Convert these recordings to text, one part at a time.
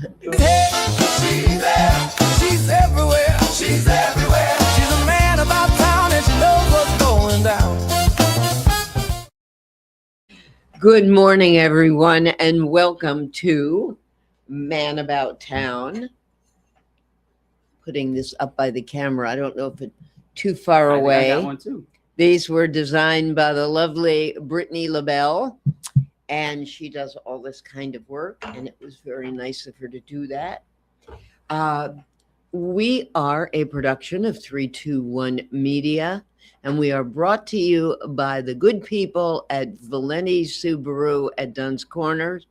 Hey, she's there. She's everywhere. She's everywhere. She's a man about town and she knows what's going down. Good morning, everyone, and welcome to Man About Town. Putting this up by the camera. I don't know if it's too far I away. got one too. These were designed by the lovely Brittany LaBelle, and she does all this kind of work, and it was very nice of her to do that. We are a production of 321 Media, and we are brought to you by the good people at Valenti Subaru at Dunn's Corners,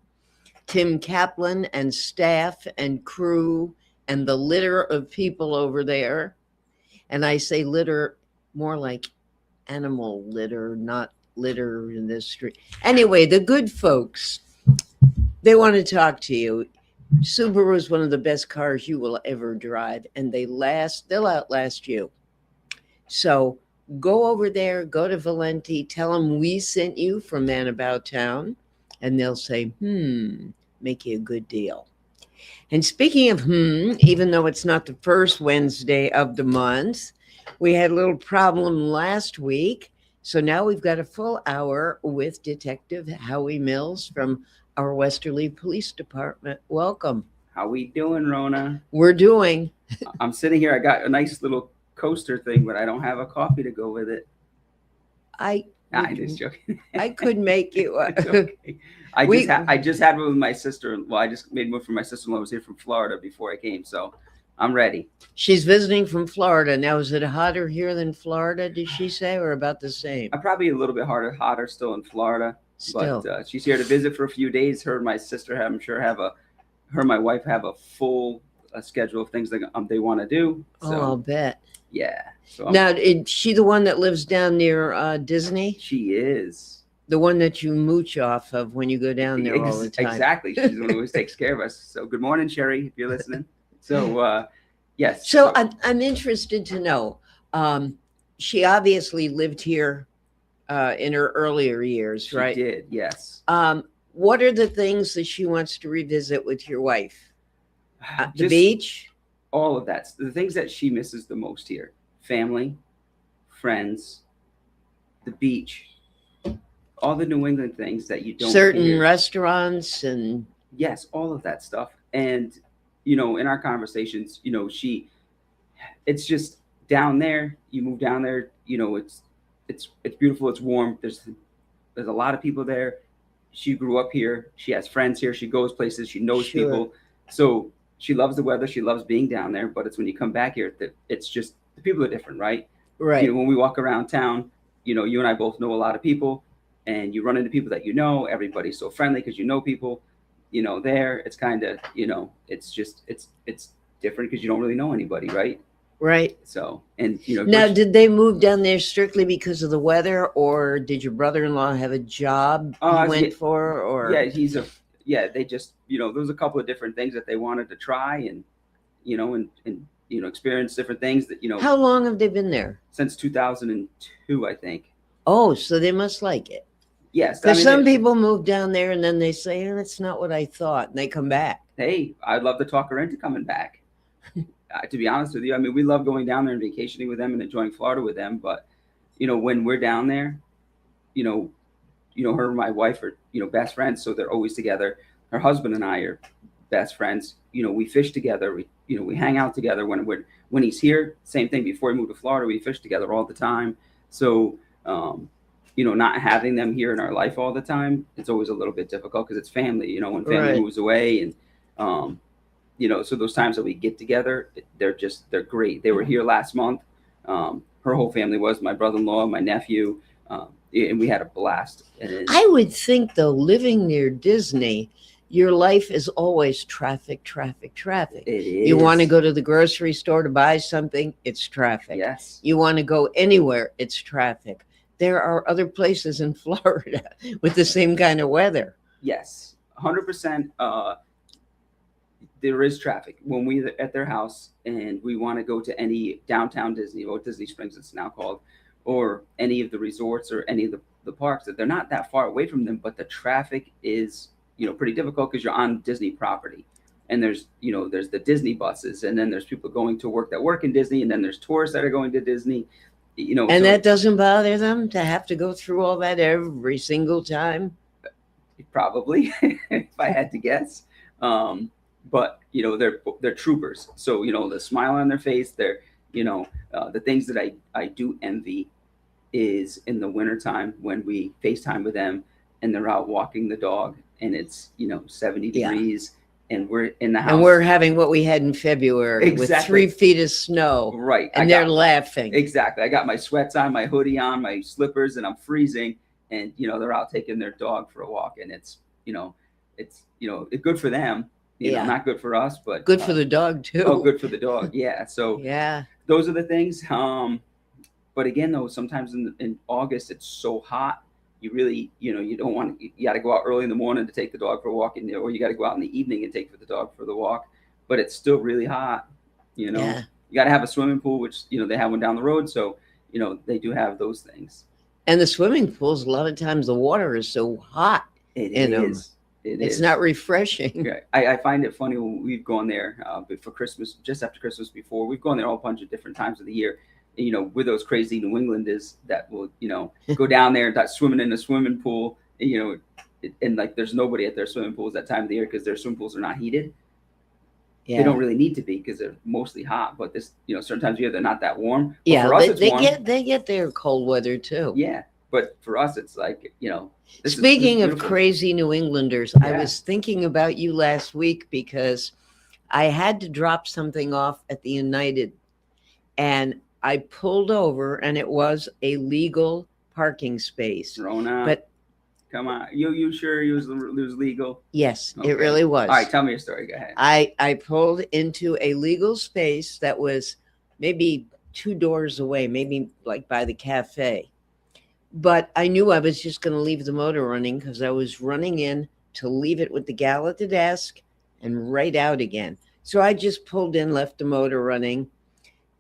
Tim Kaplan and staff and crew, and the litter of people over there. And I say litter more like animal litter, not litter in this street. Anyway, the good folks, they want to talk to you. Subaru is one of the best cars you will ever drive, and they'll outlast you. So go over there, go to Valenti, tell them we sent you from Man About Town, and they'll say, make you a good deal. And speaking of even though it's not the first Wednesday of the month, we had a little problem last week. So now we've got a full hour with Detective Howie Mills from our Westerly Police Department. Welcome. How we doing, Rona? We're doing. I'm sitting here. I got a nice little coaster thing, but I don't have a coffee to go with it. I'm just joking. I could make you. Okay. I just had one with my sister. Well, I just made one for my sister-in-law. Who was here from Florida before I came, so I'm ready. She's visiting from Florida. Now, is it hotter here than Florida, did she say, or about the same? I'm probably a little bit hotter still in Florida. Still. But she's here to visit for a few days. Her and my sister, her and my wife have a full schedule of things that they want to do. So, I'll bet. Yeah. So now, is she the one that lives down near Disney? She is. The one that you mooch off of when you go down there all the time. Exactly. She's the one who always takes care of us. So good morning, Sherry, if you're listening. So, yes. So I'm interested to know. She obviously lived here in her earlier years, right? She did, yes. What are the things that she wants to revisit with your wife? The Just beach? All of that. The things that she misses the most here. Family, friends, the beach, all the New England things that you don't certain hear. Restaurants and yes, all of that stuff. And in our conversations, it's just down there. You move down there, it's beautiful, it's warm. There's a lot of people there. She grew up here. She has friends here. She goes places. She knows people. So she loves the weather. She loves being down there. But it's when you come back here that it's just the people are different, right? Right. When we walk around town, you and I both know a lot of people, and you run into people that everybody's so friendly because people. There it's kind of it's different because you don't really know anybody, right? Right. So, and now, did they move down there strictly because of the weather, or did your brother-in-law have a job he went for? Or they just there was a couple of different things that they wanted to try, and experience different things that How long have they been there? Since 2002, I think. Oh, so they must like it. Yes, because some people move down there and then they say, that's not what I thought, and they come back. Hey, I'd love to talk her into coming back. To be honest with you, we love going down there and vacationing with them and enjoying Florida with them. But, when we're down there, her and my wife are, best friends. So they're always together. Her husband and I are best friends. We fish together. We hang out together when he's here. Same thing. Before we moved to Florida, we fish together all the time. So, not having them here in our life all the time, it's always a little bit difficult because it's family, when family moves away and, so those times that we get together, they're great. They were here last month. Her whole family was my brother-in-law, my nephew, and we had a blast. I would think, though, living near Disney, your life is always traffic. It is. You want to go to the grocery store to buy something, it's traffic. Yes. You want to go anywhere, it's traffic. There are other places in Florida with the same kind of weather. Yes, 100%. There is traffic when we at their house and we want to go to any downtown Disney, or Disney Springs it's now called, or any of the resorts or any of the parks, that they're not that far away from them, but the traffic is pretty difficult because you're on Disney property. and there's there's the Disney buses, and then there's people going to work that work in Disney, and then there's tourists that are going to Disney. And So that doesn't bother them to have to go through all that every single time? probably, if I had to guess. But they're troopers, so the smile on their face, they're the things that I do envy is in the wintertime when we FaceTime with them and they're out walking the dog and it's 70 Yeah. degrees and we're in the house And we're having what we had in February with Exactly. 3 feet of snow, right. and they're laughing. Exactly. I got my sweats on, my hoodie on, my slippers, and I'm freezing. And they're out taking their dog for a walk, and it's good for them. Yeah. Not good for us, but Good for the dog too. Oh, good for the dog. Yeah. So Yeah. those are the things. But again, though, sometimes in August it's so hot. You really, you don't want to. You got to go out early in the morning to take the dog for a walk, or you got to go out in the evening and take the dog for the walk. But it's still really hot. Yeah. You got to have a swimming pool, which they have one down the road, so they do have those things. And the swimming pools, a lot of times the water is so hot. It in 'em. is. It's not refreshing. Yeah, I find it funny when we've gone there for Christmas, just after Christmas before. We've gone there all a bunch of different times of the year. With those crazy New Englanders that will, go down there and start swimming in the swimming pool, and like there's nobody at their swimming pools that time of the year because their swimming pools are not heated. Yeah. They don't really need to be because they're mostly hot. But this, certain times of year they're not that warm. But Yeah, for us, it's warm. they get their cold weather too. Yeah, but for us, it's like this Speaking is of beautiful. crazy New Englanders, I Yeah. was thinking about you last week because I had to drop something off at the United, and I pulled over, and it was a legal parking space. Rona, But come on, you sure it was legal? yes, Okay. it really was. All right, tell me your story. Go ahead. I pulled into a legal space that was maybe 2 doors away, maybe like by the cafe. But I knew I was just going to leave the motor running because I was running in to leave it with the gal at the desk and right out again. So I just pulled in, left the motor running.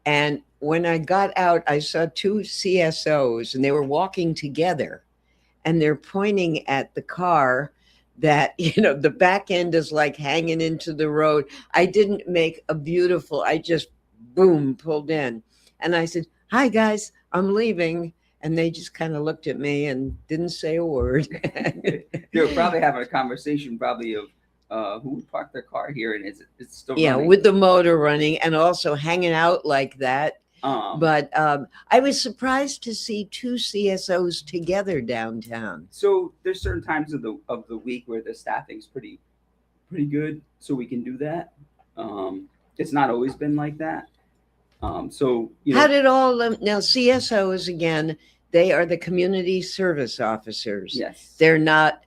And when I got out, I saw 2 CSOs and they were walking together and they're pointing at the car that, the back end is like hanging into the road. I didn't make I just boom, pulled in. And I said, "Hi guys, I'm leaving." And they just kind of looked at me and didn't say a word. They were probably having a conversation, probably of who parked their car here and it's still running. with the motor running and also hanging out like that. But I was surprised to see 2 CSOs together downtown. So there's certain times of the week where the staffing's pretty good, so we can do that. It's not always been like that. So How did all now CSOs again? They are the community service officers. yes, They're not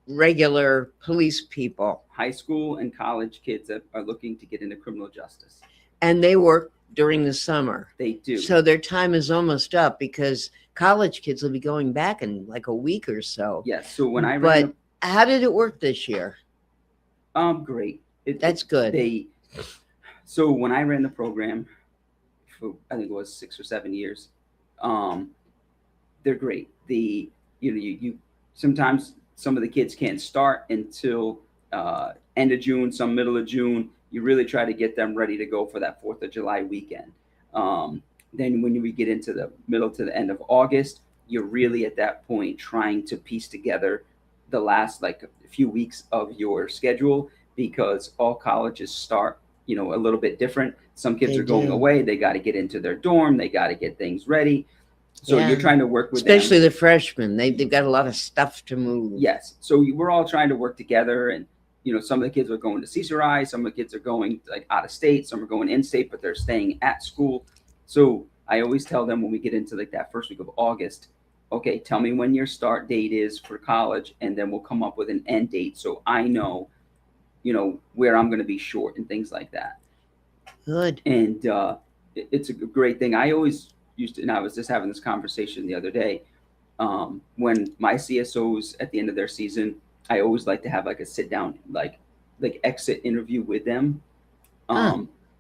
regular police people, high school and college kids that are looking to get into criminal justice. and they work during the summer. They do. So their time is almost up because college kids will be going back in like a week or so. Yes. So when I But how did it work this year? great. That's good. So when I ran the program for I think it was 6 or 7 years, they're great. You sometimes some of the kids can't start until end of June, some middle of June. You really try to get them ready to go for that 4th of July weekend. Then when we get into the middle to the end of August, you're really at that point trying to piece together the last like a few weeks of your schedule because all colleges start, a little bit different. Some kids They are going do. away. They got to get into their dorm. They got to get things ready. So Yeah. you're trying to work with Especially them. the freshmen. They've got a lot of stuff to move. Yes. So we're all trying to work together and, some of the kids are going to CSRI, some of the kids are going like out of state, some are going in state, but they're staying at school. So I always tell them when we get into like that first week of August, okay, tell me when your start date is for college, and then we'll come up with an end date. So I know, where I'm going to be short and things like that. Good. And it's a great thing. I always used to, and I was just having this conversation the other day, when my CSOs at the end of their season, I always like to have like a sit down, like exit interview with them.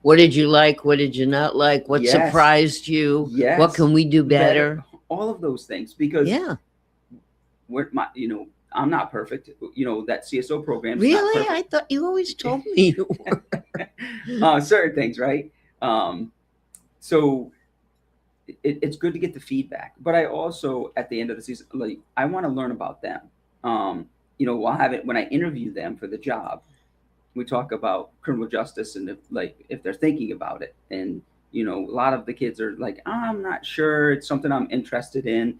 What did you like? What did you not like? What Yes. surprised you? Yes. What can we do better? All of those things, because Yeah. we're I'm not perfect. That CSO program. Really? I thought you always told me you were. Certain things, right? So it's good to get the feedback, but I also, at the end of the season, like, I want to learn about them. I'll have it when I interview them for the job. We talk about criminal justice and if they're thinking about it, and a lot of the kids are like, I'm not sure, it's something I'm interested in.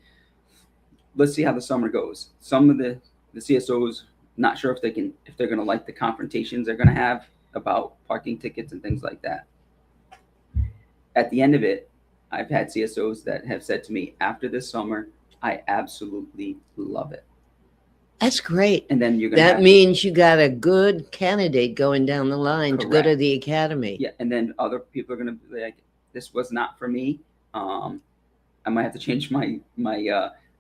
Let's see how the summer goes. Some of the CSOs not sure if they're going to like the confrontations they're going to have about parking tickets and things like that. At the end of it, I've had CSOs that have said to me, after this summer, I absolutely love it. That's great. And then that means you got a good candidate going down the line. Correct. To go to the academy. Yeah, and then other people are going to be like, this was not for me. I might have to change my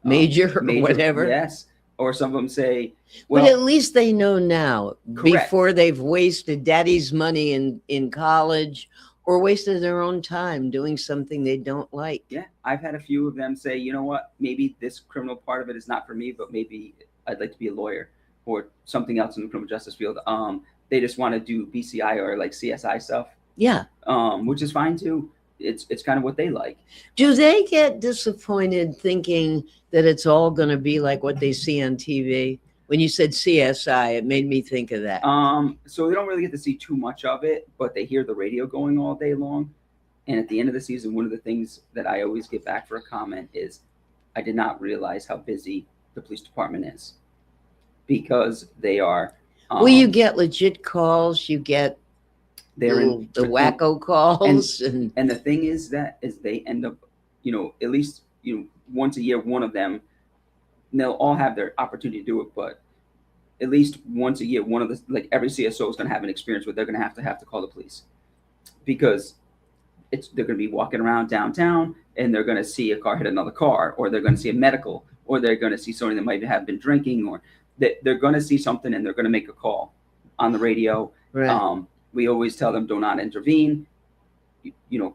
major or whatever. Yes. Or some of them say, well, but at least they know now. Correct. Before they've wasted daddy's money in college or wasted their own time doing something they don't like. Yeah, I've had a few of them say, you know what, maybe this criminal part of it is not for me, but maybe I'd like to be a lawyer or something else in the criminal justice field. They just want to do BCI or like CSI stuff. Yeah. Which is fine too. It's kind of what they like. Do they get disappointed thinking that it's all going to be like what they see on TV? When you said CSI, it made me think of that. So they don't really get to see too much of it, but they hear the radio going all day long. And at the end of the season, one of the things that I always get back for a comment is, I did not realize how busy the police department is, because they are. Well, you get legit calls. You get the wacko calls, and the thing is they end up, at least once a year, one of them. They'll all have their opportunity to do it, but at least once a year, one of the, like, every CSO is going to have an experience where they're going to have to call the police, because they're going to be walking around downtown and they're going to see a car hit another car, or they're going to see a medical, or they're going to see somebody that might have been drinking, or they're going to see something and they're going to make a call on the radio. Right. We always tell them, do not intervene.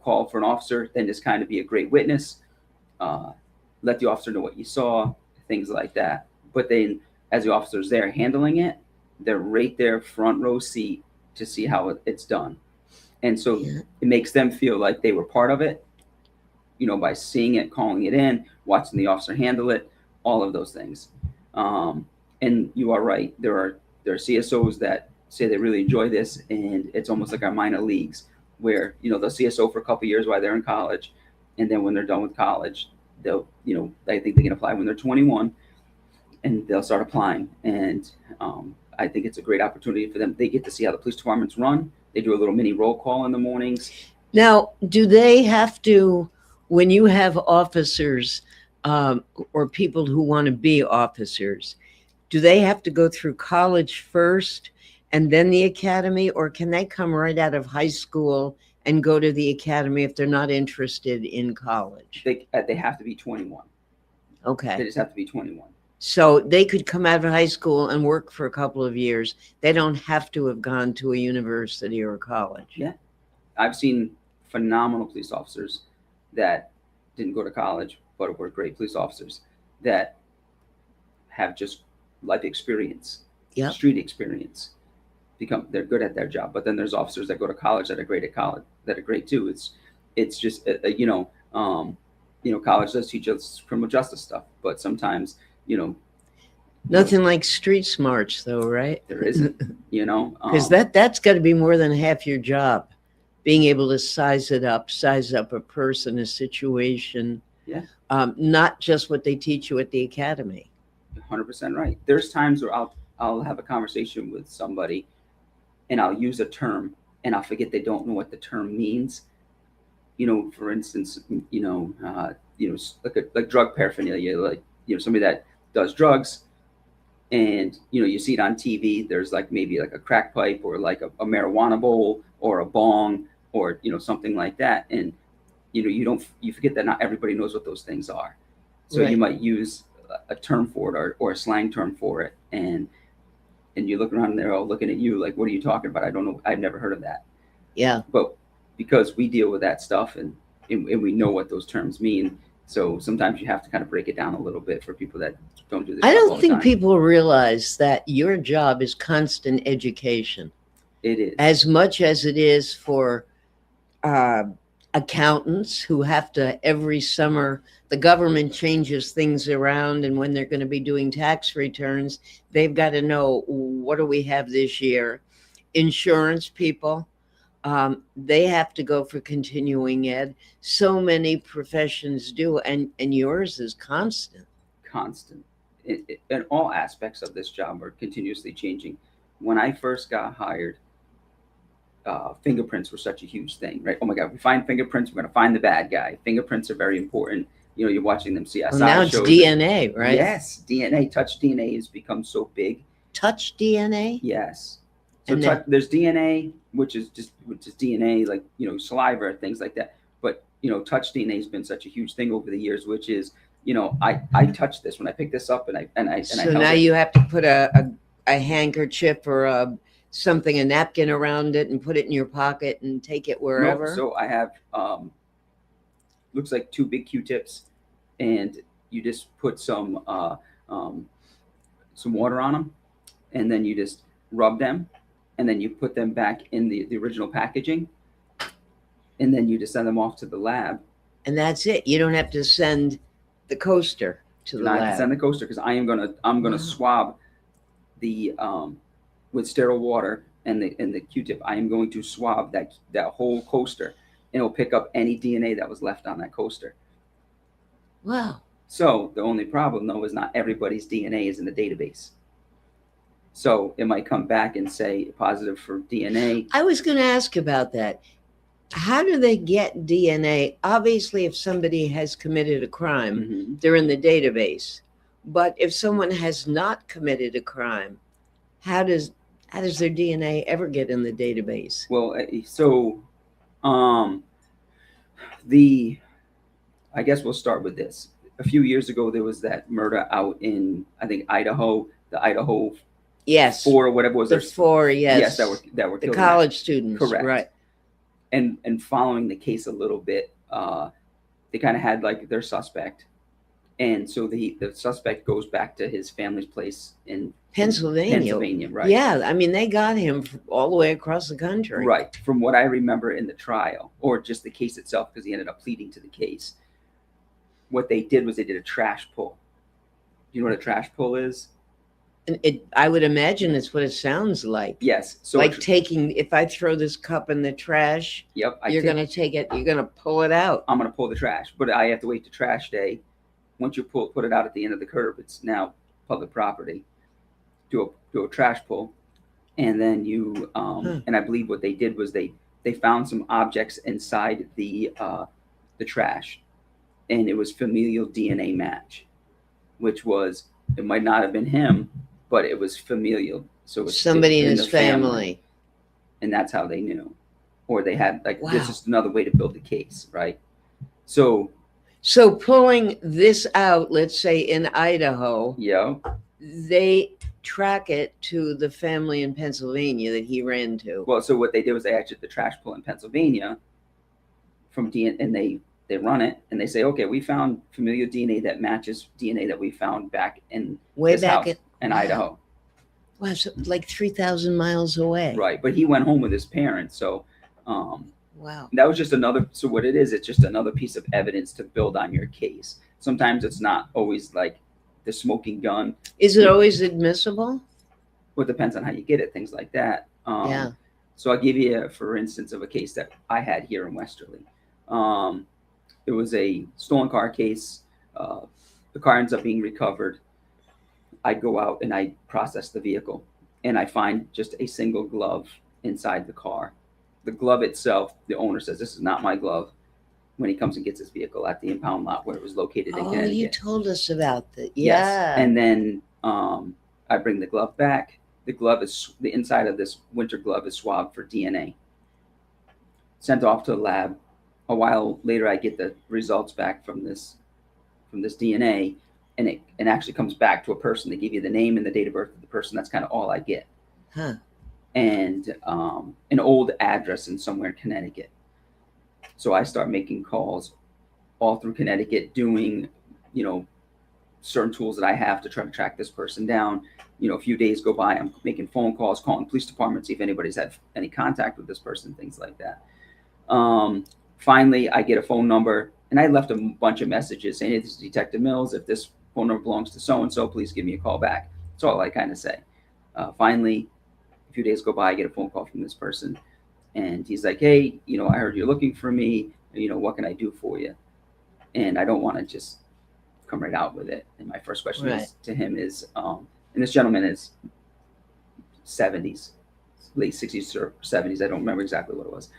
Call for an officer, then just kind of be a great witness. Let the officer know what you saw. Things like that. But then, as the officer's there handling it, they're right there, front row seat, to see how it's done. And so it makes them feel like they were part of it, by seeing it, calling it in, watching the officer handle it, all of those things. And you are right. There are CSOs that say they really enjoy this, and it's almost like our minor leagues, where they'll CSO for a couple of years while they're in college, and then when they're done with college, they'll, I think they can apply when they're 21, and they'll start applying. And I think it's a great opportunity for them. They get to see how the police departments run. They do a little mini roll call in the mornings. Now, do they have to, when you have officers or people who want to be officers, do they have to go through college first and then the academy, or can they come right out of high school and go to the academy if they're not interested in college? They have to be 21. Okay. They just have to be 21. So they could come out of high school and work for a couple of years. They don't have to have gone to a university or a college. Yeah. I've seen phenomenal police officers that didn't go to college, but were great police officers that have just life experience, street experience. They're good at their job. But then there's officers that go to college that are great at college, that are great too. It's just college does teach us criminal justice stuff, but sometimes nothing like street smarts, though, right? There isn't, because that's got to be more than half your job, being able to size up a person, a situation. Yeah. Not just what they teach you at the academy. 100% right. There's times where I'll have a conversation with somebody, and I'll use a term, and I'll forget they don't know what the term means. For instance, like drug paraphernalia, like somebody that does drugs, and you see it on TV. There's like maybe like a crack pipe, or like a marijuana bowl, or a bong, or something like that, and you forget that not everybody knows what those things are. So Right. You might use a term for it, or a slang term for it, and you look around and they're all looking at you like, what are you talking about? I don't know. I've never heard of that. Yeah. But because we deal with that stuff and we know what those terms mean, So sometimes you have to kind of break it down a little bit for people that don't do this. I job all don't the think time. people realize that your job is constant education It is. as much as it is for uh, accountants who have to every summer. The government changes things around, and when they're going to be doing tax returns, they've got to know what do we have this year. Insurance people, they have to go for continuing ed. So many professions do, and yours is constant. Constant. And all aspects of this job are continuously changing. When I first got hired, fingerprints were such a huge thing, right? Oh my God, we find fingerprints, we're going to find the bad guy. Fingerprints are very important. You know, you're watching them CSI Well, now it's shows. DNA, right? Yes, DNA, touch DNA has become so big. Touch DNA. Yes. So And then- there's DNA, which is DNA, like, you know, saliva, things like that. But, you know, touch DNA has been such a huge thing over the years, which is, you know, I touched this when I picked this up and I So held now it. you have to put a handkerchief or a napkin around it and put it in your pocket and take it wherever. No, so I have looks like 2 big Q-tips, and you just put some water on them, and then you just rub them, and then you put them back in the original packaging, and then you just send them off to the lab. And that's it. You don't have to send the coaster to the And I have to lab. send the coaster because I'm gonna Wow. swab the with sterile water and the Q-tip. I am going to swab that whole coaster, and it'll pick up any DNA that was left on that coaster. Wow. So the only problem though is not everybody's DNA is in the database. So it might come back and say positive for DNA. I was going to ask about that. How do they get DNA? Obviously, if somebody has committed a crime, Mhm. they're in the database. But if someone has not committed a crime, how does their DNA ever get in the database? Well, so I guess we'll start with this. A few years ago, there was that murder out in, I think, Idaho, the Idaho Yes. 4 or whatever it was. The There's- 4, yes. Yes, that were the killed. college students. Correct. Right. And following the case a little bit, they kind of had like their suspect, and so the suspect goes back to his family's place in Pennsylvania. right? Yeah, I mean, they got him all the way across the country. Right. From what I remember in the trial, or just the case itself, because he ended up pleading to the case, what they did was they did a trash pull. Do you know what a trash pull is? And I would imagine it's what it sounds like. Yes. So Like taking, if I throw this cup in the trash, yep, you're going to take it, you're going to pull it out. I'm going to pull the trash, but I have to wait to trash day. Once you put it out at the end of the curb, it's now public property. Do a trash pull, and then you and I believe what they did was they found some objects inside the trash, and it was familial DNA match, which was, it might not have been him, but it was familial. So it was Somebody in his the family. and that's how they knew, or they had like Wow. this is another way to build the case, right? So pulling this out, let's say in Idaho, yeah, they track it to the family in Pennsylvania that he ran to. well, so what they did was they actually did the trash pull in Pennsylvania from DNA, and they run it and they say, okay, we found familial DNA that matches DNA that we found back in Way this back house in Idaho. Wow, so like 3,000 miles away. Right, but he went home with his parents, so Wow. that was just another. So what it is, it's just another piece of evidence to build on your case. Sometimes it's not always like the smoking gun. Is it always admissible? Well, it depends on how you get it, things like that. Yeah. So I'll give you, for instance, of a case that I had here in Westerly. It was a stolen car case. The car ends up being recovered. I go out and I process the vehicle, and I find just a single glove inside the car. The glove itself, the owner says, this is not my glove, when he comes and gets his vehicle at the impound lot where it was located in Oh, Connecticut. you told us about that. Yes. Yeah. And then I bring the glove back. The inside of this winter glove is swabbed for DNA. Sent off to the lab. A while later, I get the results back from this DNA, and it actually comes back to a person. They give you the name and the date of birth of the person. That's kind of all I get. Huh. And an old address in somewhere in Connecticut. So I start making calls all through Connecticut doing, certain tools that I have to try to track this person down. A few days go by, I'm making phone calls, calling police departments, see if anybody's had any contact with this person, things like that. Finally, I get a phone number, and I left a bunch of messages saying, hey, this is Detective Mills. If this phone number belongs to so-and-so, please give me a call back. That's all I kind of say. Finally, a few days go by, I get a phone call from this person, and he's like, hey, I heard you're looking for me. What can I do for you? And I don't want to just come right out with it. And my first question to him is, and this gentleman is 70s, late 60s or 70s. I don't remember exactly what it was.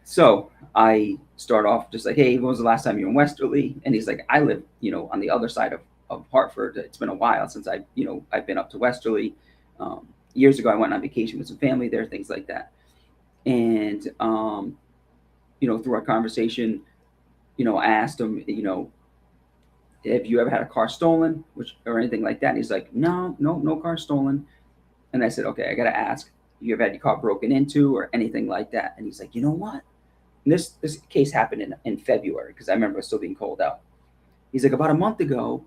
So I start off just like, hey, when was the last time you were in Westerly? And he's like, I live, on the other side of Hartford. It's been a while since I've been up to Westerly. Years ago, I went on vacation with some family there, things like that. And, through our conversation, I asked him, have you ever had a car stolen, or anything like that? And he's like, no car stolen. And I said, okay, I got to ask, you ever had your car broken into or anything like that? And he's like, you know what? And this case happened in February, because I remember it still being cold out. He's like, about a month ago,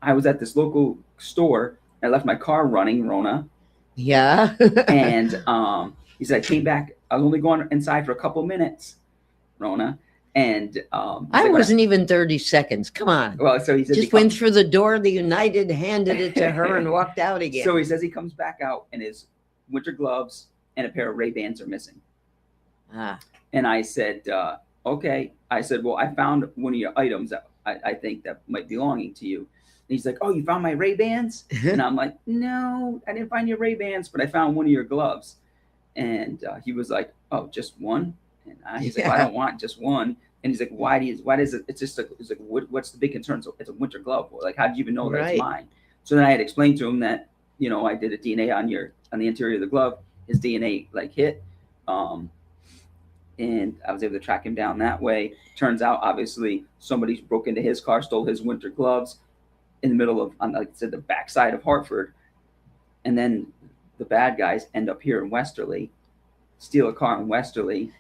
I was at this local store. I left my car running, Rona. Yeah. And he said, I came back. I was only going inside for a couple minutes, Rona. And I wasn't even 30 seconds. Come on. Well, so he said, just went through the door of the United, handed it to her, and walked out again. So he says he comes back out, and his winter gloves and a pair of Ray-Bans are missing. And I said, okay. I said, well, I found one of your items that I think that might be belonging to you. And he's like, oh, you found my Ray-Bans? And I'm like, no, I didn't find your Ray-Bans, but I found one of your gloves. And he was like, oh, just one? And he's like, well, I don't want just one. And he's like, why does it? It's just it's like, what's the big concern? So it's a winter glove. Like, how did you even know that it's mine? So then I had explained to him that, I did a DNA on the interior of the glove. His DNA hit. And I was able to track him down that way. Turns out, obviously, somebody broke into his car, stole his winter gloves in the middle of, like I said, the backside of Hartford. And then the bad guys end up here in Westerly, steal a car in Westerly.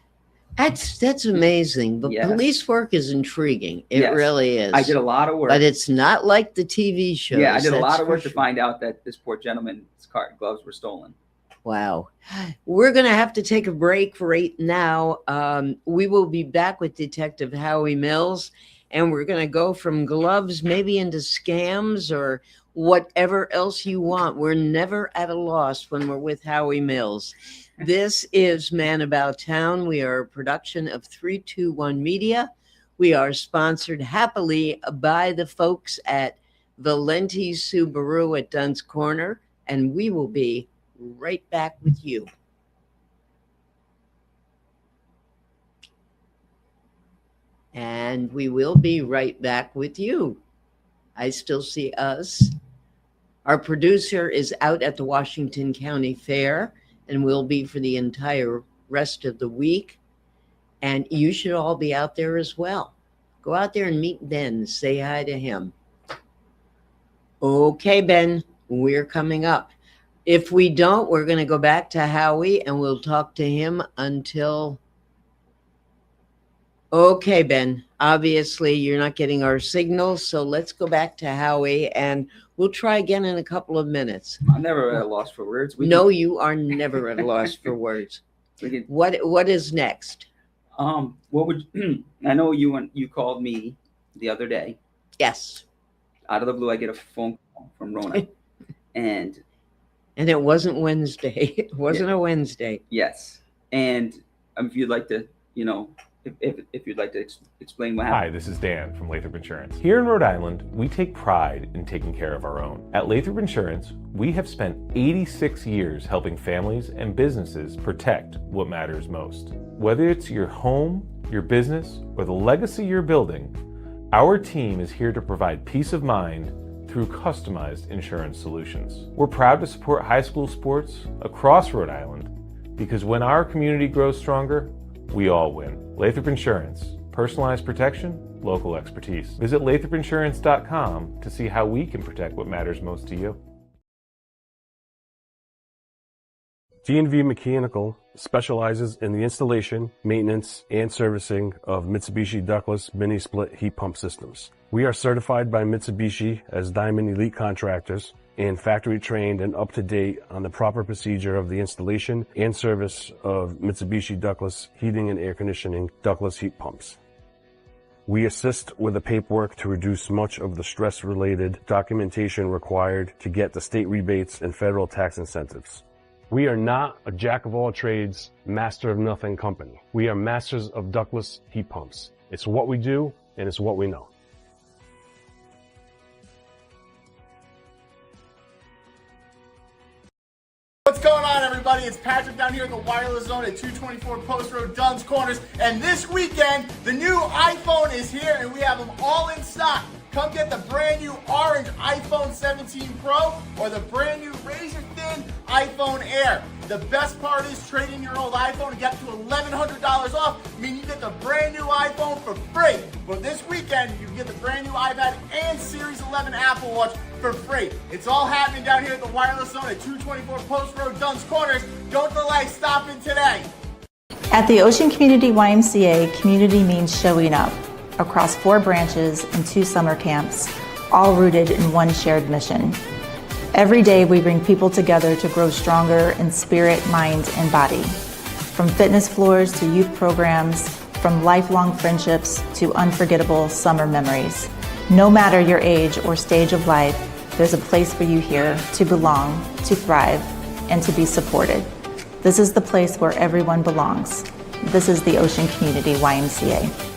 That's amazing. But police work is intriguing. It really is. I did a lot of work. But it's not like the TV shows. Yeah, I did a lot of work to find out that this poor gentleman's gloves were stolen. Wow. We're going to have to take a break right now. We will be back with Detective Howie Mills, and we're going to go from gloves maybe into scams or whatever else you want. We're never at a loss when we're with Howie Mills. This is Man About Town. We are a production of 321 Media. We are sponsored happily by the folks at Valenti Subaru at Dunn's Corner, and we will be right back with you. And we will be right back with you. I still see us. Our producer is out at the Washington County Fair and will be for the entire rest of the week. And you should all be out there as well. Go out there and meet Ben. Say hi to him. Okay, Ben, we're coming up. If we don't, we're going to go back to Howie and we'll talk to him until... Okay, Ben, obviously you're not getting our signal, so let's go back to Howie and we'll try again in a couple of minutes. I'm never at a loss for words. You are never at a loss for words. What is next? What would I know you called me the other day. Yes. Out of the blue, I get a phone call from Rona. And it wasn't Wednesday. It wasn't a Wednesday. Yes. And if you'd like to, if you'd like to explain what happened. Hi, this is Dan from Lathrop Insurance. Here in Rhode Island, we take pride in taking care of our own. At Lathrop Insurance, we have spent 86 years helping families and businesses protect what matters most. Whether it's your home, your business, or the legacy you're building, our team is here to provide peace of mind through customized insurance solutions. We're proud to support high school sports across Rhode Island because when our community grows stronger, we all win. Lathrop Insurance, personalized protection, local expertise. Visit lathropinsurance.com to see how we can protect what matters most to you. G&V Mechanical specializes in the installation, maintenance, and servicing of Mitsubishi Ductless mini split heat pump systems. We are certified by Mitsubishi as Diamond Elite contractors and factory trained and up to date on the proper procedure of the installation and service of Mitsubishi Ductless heating and air conditioning ductless heat pumps. We assist with the paperwork to reduce much of the stress-related documentation required to get the state rebates and federal tax incentives. We are not a jack-of-all-trades, master-of-nothing company. We are masters of ductless heat pumps. It's what we do, and it's what we know. What's going on, everybody? It's Patrick down here at the Wireless Zone at 224 Post Road, Dunn's Corners. And this weekend, the new iPhone is here, and we have them all in stock. Come get the brand new orange iPhone 17 Pro or the brand new razor-thin iPhone Air. The best part is trading your old iPhone and get up to $1,100 off. I mean, you get the brand new iPhone for free. But this weekend, you can get the brand new iPad and Series 11 Apple Watch for free. It's all happening down here at the Wireless Zone at 224 Post Road, Dunn's Corners. Don't delay. Stop in today. At the Ocean Community YMCA, community means showing up across 4 branches and 2 summer camps, all rooted in one shared mission. Every day we bring people together to grow stronger in spirit, mind, and body. From fitness floors to youth programs, from lifelong friendships to unforgettable summer memories. No matter your age or stage of life, there's a place for you here to belong, to thrive, and to be supported. This is the place where everyone belongs. This is the Ocean Community YMCA.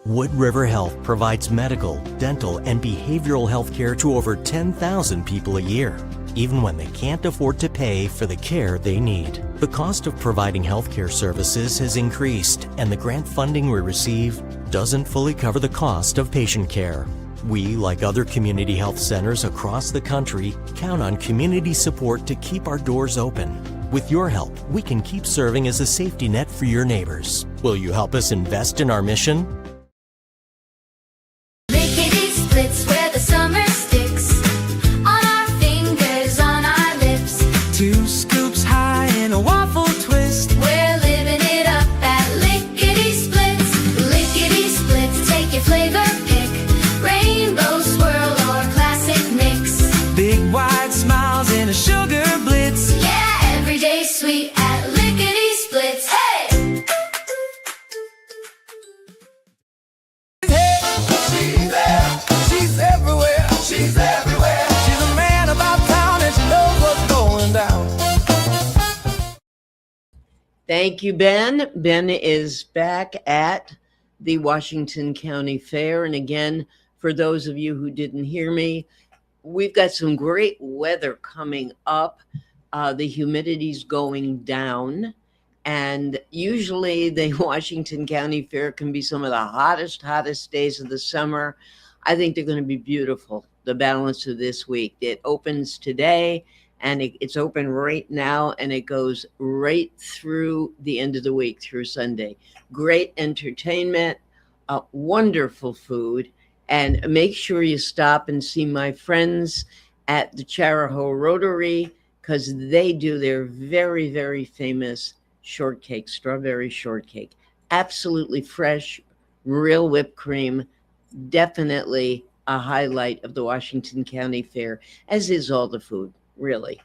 Wood River Health provides medical, dental, and behavioral health care to over 10,000 people a year, even when they can't afford to pay for the care they need. The cost of providing healthcare services has increased, and the grant funding we receive doesn't fully cover the cost of patient care. We, like other community health centers across the country, count on community support to keep our doors open. With your help, we can keep serving as a safety net for your neighbors. Will you help us invest in our mission? Splits where the summer sticks on our fingers, on our lips. 2 scoops high in a waffle twist. We're living it up at Lickety Splits. Lickety Splits, take your flavor pick. Rainbow swirl or classic mix. Big wide smiles and a sugar blitz. Yeah, everyday sweet at Lickety Splits. Hey! She's everywhere. She's everywhere. She's a man about town and she knows what's going down. Thank you, Ben. Ben is back at the Washington County Fair. And again, for those of you who didn't hear me, we've got some great weather coming up. The humidity's going down. And usually the Washington County Fair can be some of the hottest days of the summer. I think they're going to be beautiful, the balance of this week. It opens today, and it's open right now, and it goes right through the end of the week, through Sunday. Great entertainment, wonderful food, and make sure you stop and see my friends at the Charahoe Rotary, because they do their very, very famous shortcake, strawberry shortcake. Absolutely fresh, real whipped cream. Definitely a highlight of the Washington County Fair, as is all the food, really.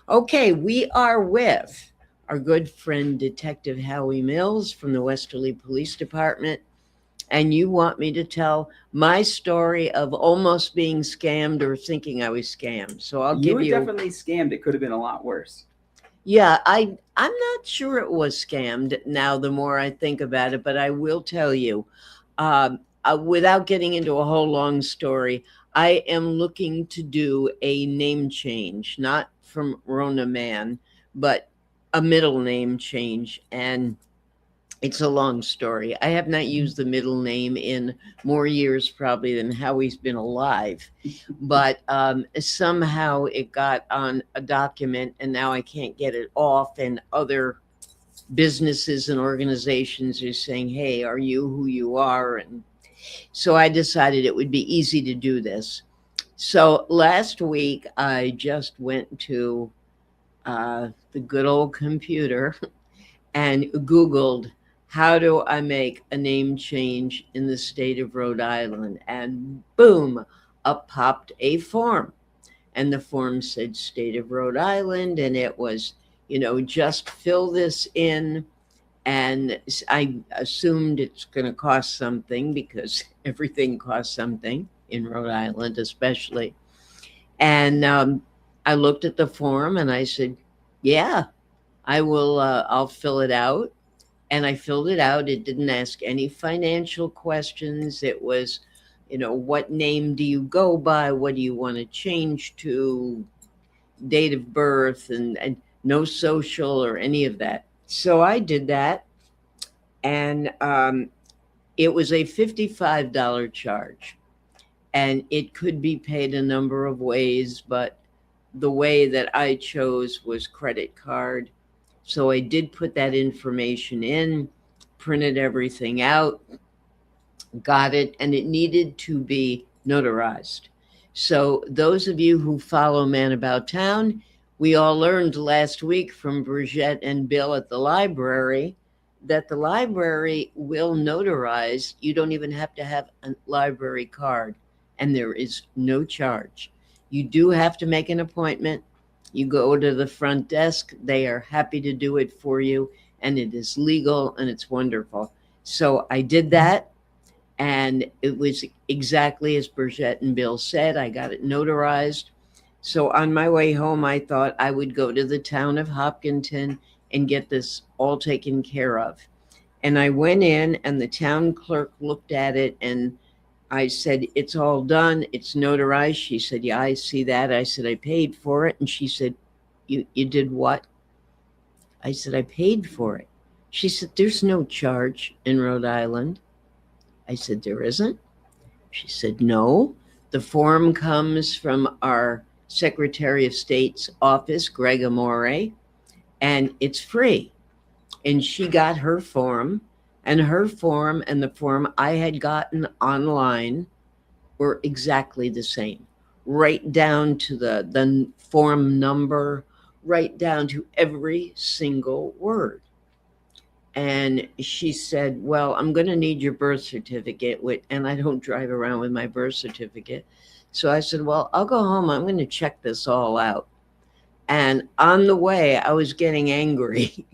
Okay, we are with our good friend, Detective Howie Mills from the Westerly Police Department. And you want me to tell my story of almost being scammed or thinking I was scammed. So I'll give you. You were definitely scammed. It could have been a lot worse. Yeah, I'm not sure it was scammed now, the more I think about it, but I will tell you, without getting into a whole long story, I am looking to do a name change, not from Rona Mann, but a middle name change. And it's a long story. I have not used the middle name in more years probably than Howie's been alive. But somehow it got on a document and now I can't get it off. And other businesses and organizations are saying, hey, are you who you are? And so I decided it would be easy to do this. So last week I just went to the good old computer and Googled, how do I make a name change in the state of Rhode Island? And boom, up popped a form. And the form said state of Rhode Island. And it was, just fill this in. And I assumed it's going to cost something because everything costs something in Rhode Island, especially. And I looked at the form and I said, yeah, I will, I'll fill it out. And I filled it out. It didn't ask any financial questions. It was, what name do you go by? What do you want to change to? Date of birth, and no social or any of that. So I did that. And it was a $55 charge. And it could be paid a number of ways, but the way that I chose was credit card. So I did put that information in, printed everything out, got it, and it needed to be notarized. So those of you who follow Man About Town, we all learned last week from Bridget and Bill at the library that the library will notarize. You don't even have to have a library card, and there is no charge. You do have to make an appointment. You go to the front desk. They are happy to do it for you, and it is legal, and it's wonderful. So I did that, and it was exactly as Bridget and Bill said. I got it notarized. So on my way home, I thought I would go to the town of Hopkinton and get this all taken care of. And I went in, and the town clerk looked at it, and I said, it's all done. It's notarized. She said, yeah, I see that. I said, I paid for it. And she said, you did what? I said, I paid for it. She said, there's no charge in Rhode Island. I said, there isn't? She said, no. The form comes from our Secretary of State's office, Greg Amore, and it's free. And she got her form, and her form and the form I had gotten online were exactly the same, right down to the form number, right down to every single word. And she said, well, I'm going to need your birth certificate. And I don't drive around with my birth certificate. So I said, well, I'll go home. I'm going to check this all out. And on the way, I was getting angry.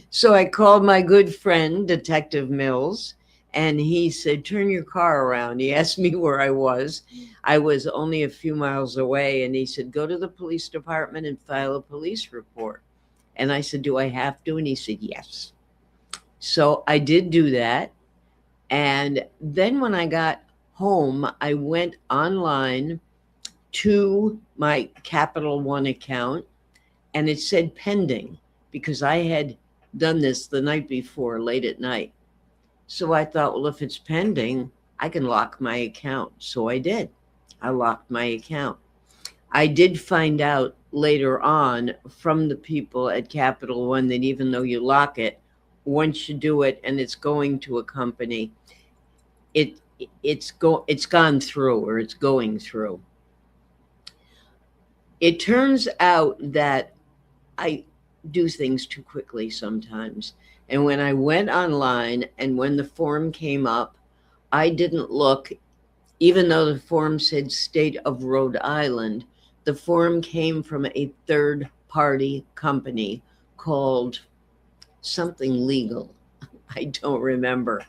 So I called my good friend, Detective Mills, and he said, turn your car around. He asked me where I was. I was only a few miles away. And he said, go to the police department and file a police report. And I said, do I have to? And he said, yes. So I did do that. And then when I got home, I went online to my Capital One account, and it said pending because I had done this the night before, late at night. So I thought, well, if it's pending, I can lock my account. So I did. I locked my account. I did find out later on from the people at Capital One that even though you lock it, once you do it and it's going to a company, it's gone through, or it's going through. It turns out that I do things too quickly sometimes. And when I went online and when the form came up, I didn't look, even though the form said state of Rhode Island, the form came from a third party company called something legal. I don't remember.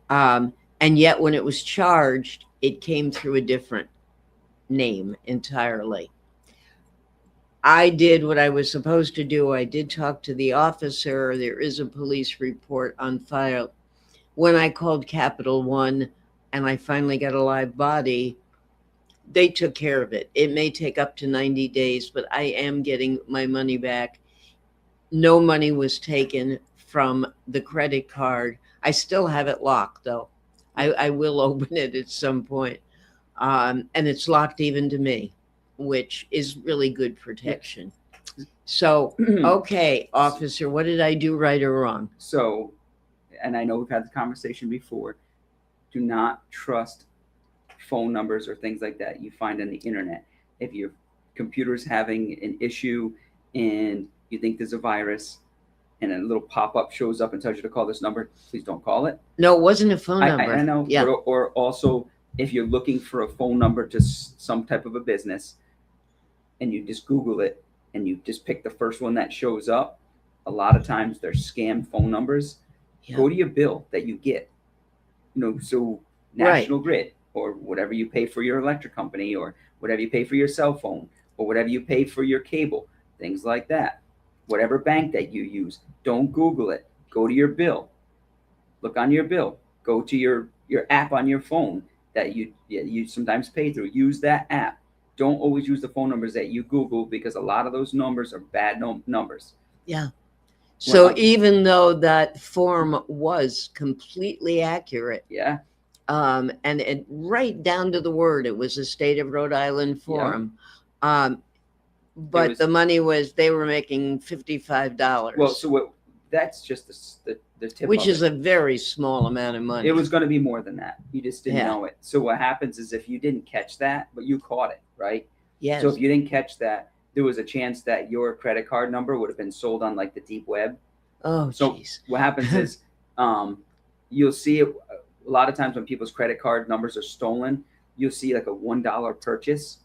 And yet when it was charged, it came through a different name entirely. I did what I was supposed to do. I did talk to the officer. There is a police report on file. When I called Capital One and I finally got a live body, they took care of it. It may take up to 90 days, but I am getting my money back. No money was taken from the credit card. I still have it locked, though. I will open it at some point. And it's locked even to me, which is really good protection. So, okay, officer, what did I do right or wrong? So, and I know we've had the conversation before, do not trust phone numbers or things like that you find on the internet. If your computer's having an issue and you think there's a virus, and a little pop-up shows up and tells you to call this number, please don't call it. No, it wasn't a phone number. I know. Yeah. Or also, if you're looking for a phone number to some type of a business, and you just Google it, and you just pick the first one that shows up, a lot of times they're scam phone numbers. Yeah. Go to your bill that you get. So National Grid, or whatever you pay for your electric company, or whatever you pay for your cell phone, or whatever you pay for your cable, things like that. Whatever bank that you use, don't Google it. Go to your bill. Look on your bill. Go to your app on your phone that you sometimes pay through. Use that app. Don't always use the phone numbers that you Google, because a lot of those numbers are bad numbers. Yeah. So Well, even though that form was completely accurate, yeah, and it right down to the word, it was a state of Rhode Island form. But the money they were making $55. well, so that's just the tip, which of is it. a very small amount of money. It was going to be more than that. You just didn't Yeah. know it. So what happens is, if you didn't catch that, but you caught it, right? Yes. So if you didn't catch that, there was a chance that your credit card number would have been sold on like the deep web. Oh, So jeez. what happens is, you'll see it a lot of times when people's credit card numbers are stolen. You'll see like a $1 purchase.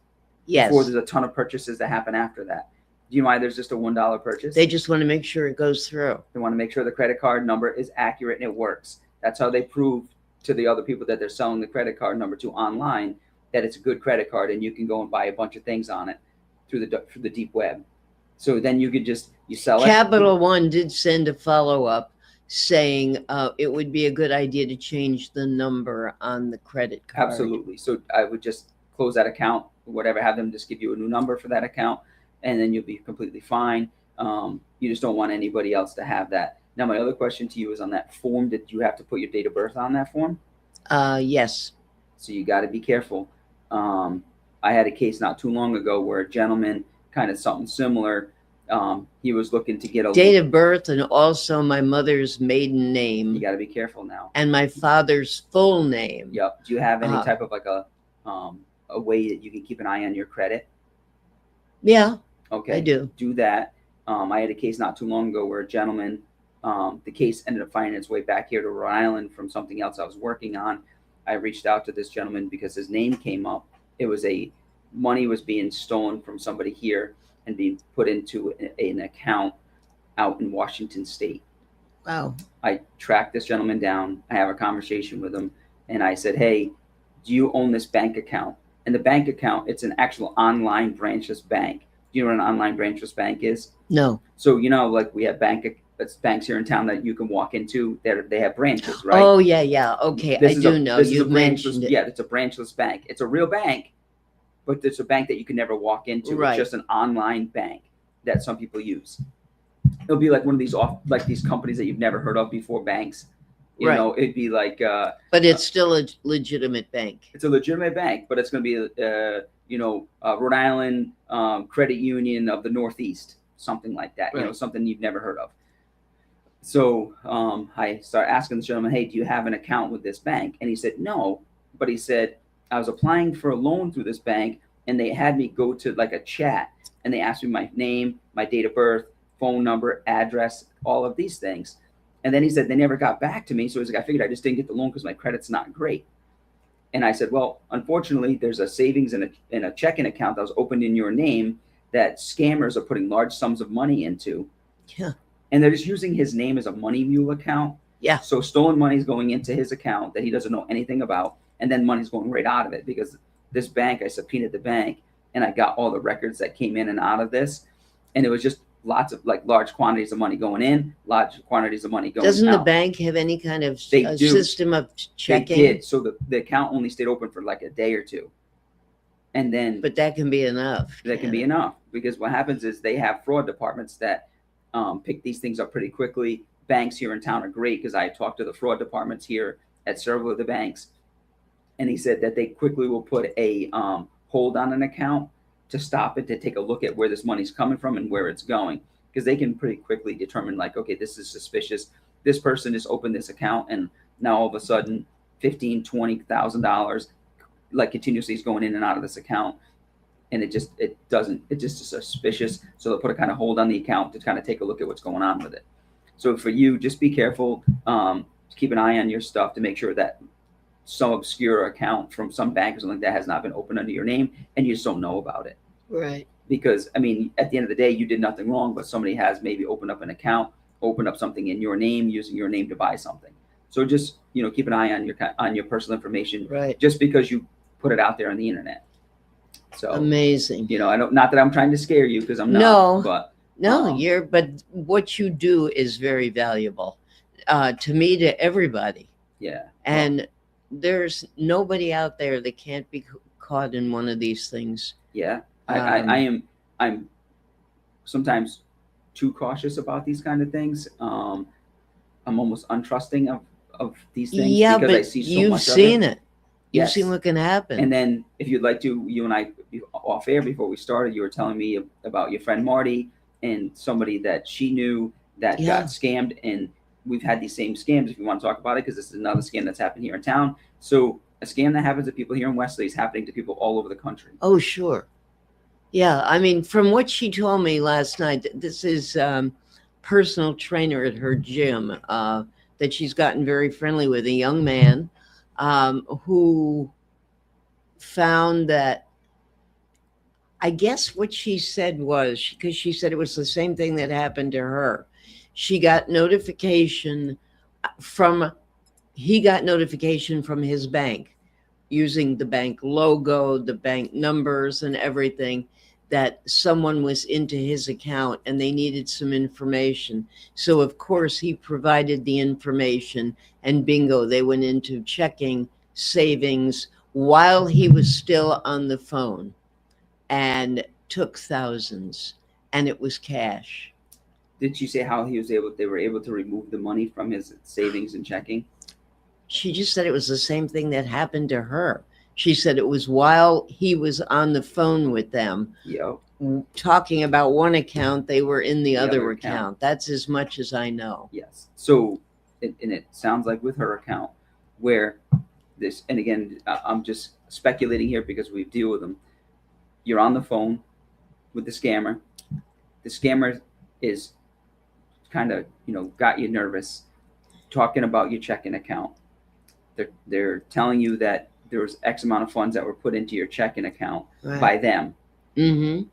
Yes. Before there's a ton of purchases that happen after that. Do you know why there's just a $1 purchase? They just want to make sure it goes through. They want to make sure the credit card number is accurate and it works. That's how they prove to the other people that they're selling the credit card number to online that it's a good credit card, and you can go and buy a bunch of things on it through the deep web. So then you could you sell it. Capital One did send a follow-up saying it would be a good idea to change the number on the credit card. Absolutely. So I would just close that account, whatever, have them just give you a new number for that account, and then you'll be completely fine. You just don't want anybody else to have that. Now, my other question to you is, on that form, did you have to put your date of birth on that form? Yes. So you got to be careful. I had a case not too long ago where a gentleman, kind of something similar, he was looking to get a Date of birth, and also my mother's maiden name. You got to be careful now. And my father's full name. Yep. Do you have any type of like a way that you can keep an eye on your credit? Yeah. Okay. I do. Do that. I had a case not too long ago where a gentleman, the case ended up finding its way back here to Rhode Island from something else I was working on. I reached out to this gentleman because his name came up. It was money was being stolen from somebody here and being put into an account out in Washington State. Wow. I tracked this gentleman down. I have a conversation with him, and I said, "Hey, do you own this bank account?" And the bank account, it's an actual online branchless bank. Do you know what an online branchless bank is? No. So, like we have banks here in town that you can walk into. They have branches, right? Oh, yeah. Okay. I do know. You've mentioned it. Yeah, it's a branchless bank. It's a real bank, but it's a bank that you can never walk into. Right. It's just an online bank that some people use. It'll be like one of these companies that you've never heard of before, banks. It'd be like but it's still a legitimate bank. It's a legitimate bank, but it's going to be Rhode Island Credit Union of the Northeast, something like that. Right. Something you've never heard of. So I started asking the gentleman, "Hey, do you have an account with this bank?" And he said no, but he said, "I was applying for a loan through this bank, and they had me go to like a chat, and they asked me my name, my date of birth, phone number, address, all of these things." And then he said they never got back to me. So he's like, "I figured I just didn't get the loan because my credit's not great." And I said, "Well, unfortunately, there's a savings and a checking account that was opened in your name that scammers are putting large sums of money into." Yeah. And they're just using his name as a money mule account. Yeah. So stolen money is going into his account that he doesn't know anything about. And then money's going right out of it, because this bank, I subpoenaed the bank, and I got all the records that came in and out of this. And it was just lots of large quantities of money going in, large quantities of money going out. Doesn't the bank have any kind of They do. system of checking? They did. So the account only stayed open for like a day or two. And then But that can be enough. that can be enough, because what happens is they have fraud departments that pick these things up pretty quickly. Banks here in town are great, because I talked to the fraud departments here at several of the banks, and he said that they quickly will put a hold on an account to stop it, to take a look at where this money's coming from and where it's going, because they can pretty quickly determine, like, okay, this is suspicious. This person just opened this account, and now all of a sudden $15,000, $20,000 continuously is going in and out of this account. and it just is suspicious. So they'll put a kind of hold on the account to kind of take a look at what's going on with it. So for you, just be careful. Keep an eye on your stuff to make sure that some obscure account from some bank or something like that has not been opened under your name, and you just don't know about it. Right. Because I mean, at the end of the day, you did nothing wrong, but somebody has maybe opened up an account, opened up something in your name, using your name to buy something. So just keep an eye on your personal information. Right. Just because you put it out there on the internet. So Amazing. I don't. Not that I'm trying to scare you, because I'm not. No. But No, but what you do is very valuable to me, to everybody. yeah. And there's nobody out there that can't be caught in one of these things. Yeah. I'm sometimes too cautious about these kind of things. I'm almost untrusting of these things, Yeah, because but I see so you've much seen of it. it. You've Yes. seen what can happen. And then if you'd like to, you and I off air before we started, you were telling me about your friend Marty and somebody that she knew that Yeah. got scammed. And we've had these same scams, if you want to talk about it, because this is another scam that's happened here in town. So a scam that happens to people here in Wesley is happening to people all over the country. Oh, sure. Yeah, I mean, from what she told me last night, this is personal trainer at her gym that she's gotten very friendly with, a young man who found that, I guess what she said was, because she said it was the same thing that happened to her. She got notification he got notification from his bank using the bank logo, the bank numbers and everything, that someone was into his account and they needed some information. So of course he provided the information, and bingo, they went into checking, savings while he was still on the phone, and took thousands, and it was cash. Did she say how they were able to remove the money from his savings and checking? She just said it was the same thing that happened to her. She said it was while he was on the phone with them, Yep. talking about one account, they were in the other account. That's as much as I know. Yes. So, and it sounds like with her account, where this, and again, I'm just speculating here because we deal with them. You're on the phone with the scammer. The scammer is kind of, got you nervous, talking about your checking account. They're telling you that there was X amount of funds that were put into your checking account by them. Mm-hmm.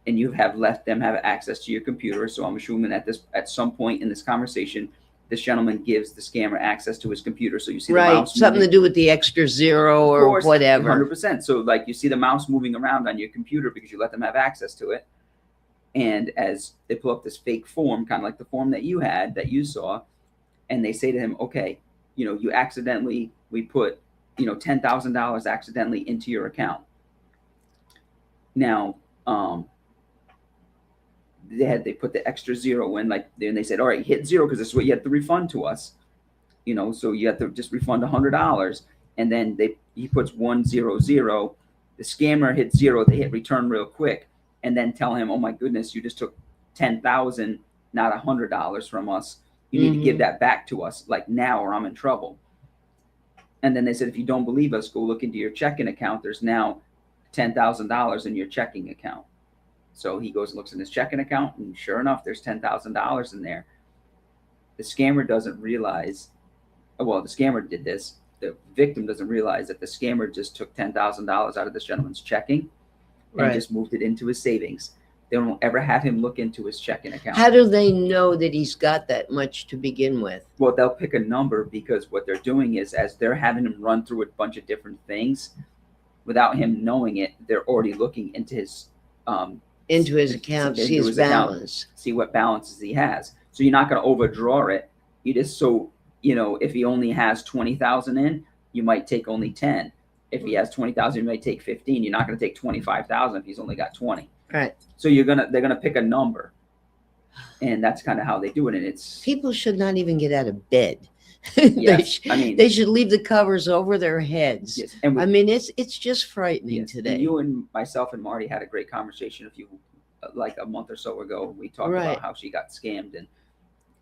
And you have let them have access to your computer. So I'm assuming at some point in this conversation, this gentleman gives the scammer access to his computer. So you see the mouse something moving. to do with the extra zero or Of course, whatever. 100%. So like you see the mouse moving around on your computer because you let them have access to it. And as they pull up this fake form, kind of like the form that you had, that you saw, and they say to him, okay, we put, $10,000 accidentally into your account. Now, they put the extra zero in, and they said, all right, hit zero, because this is what you had to refund to us. So you have to just refund $100. And then he puts 100. The scammer hits zero. They hit return real quick, and then tell him, oh my goodness, you just took $10,000, not $100 from us. You need to give that back to us, like now, or I'm in trouble. And then they said, if you don't believe us, go look into your checking account. There's now $10,000 in your checking account. So he goes and looks in his checking account, and sure enough, there's $10,000 in there. The scammer doesn't realize, well, the scammer did this. The victim doesn't realize that the scammer just took $10,000 out of this gentleman's checking and just moved it into his savings. They don't ever have him look into his checking account. How do they know that he's got that much to begin with? Well, they'll pick a number, because what they're doing is, as they're having him run through a bunch of different things, without him knowing it, they're already looking into his account, see his balance. See what balances he has. So you're not going to overdraw it. You just, if he only has 20,000 in, you might take only 10. If he has 20,000, you might take 15. You're not going to take 25,000 if he's only got 20. Right. So they're gonna pick a number, and that's kind of how they do it. And it's, people should not even get out of bed. yes, they should leave the covers over their heads. Yes, and it's just frightening today. And you and myself and Marty had a great conversation a month or so ago. We talked about how she got scammed, and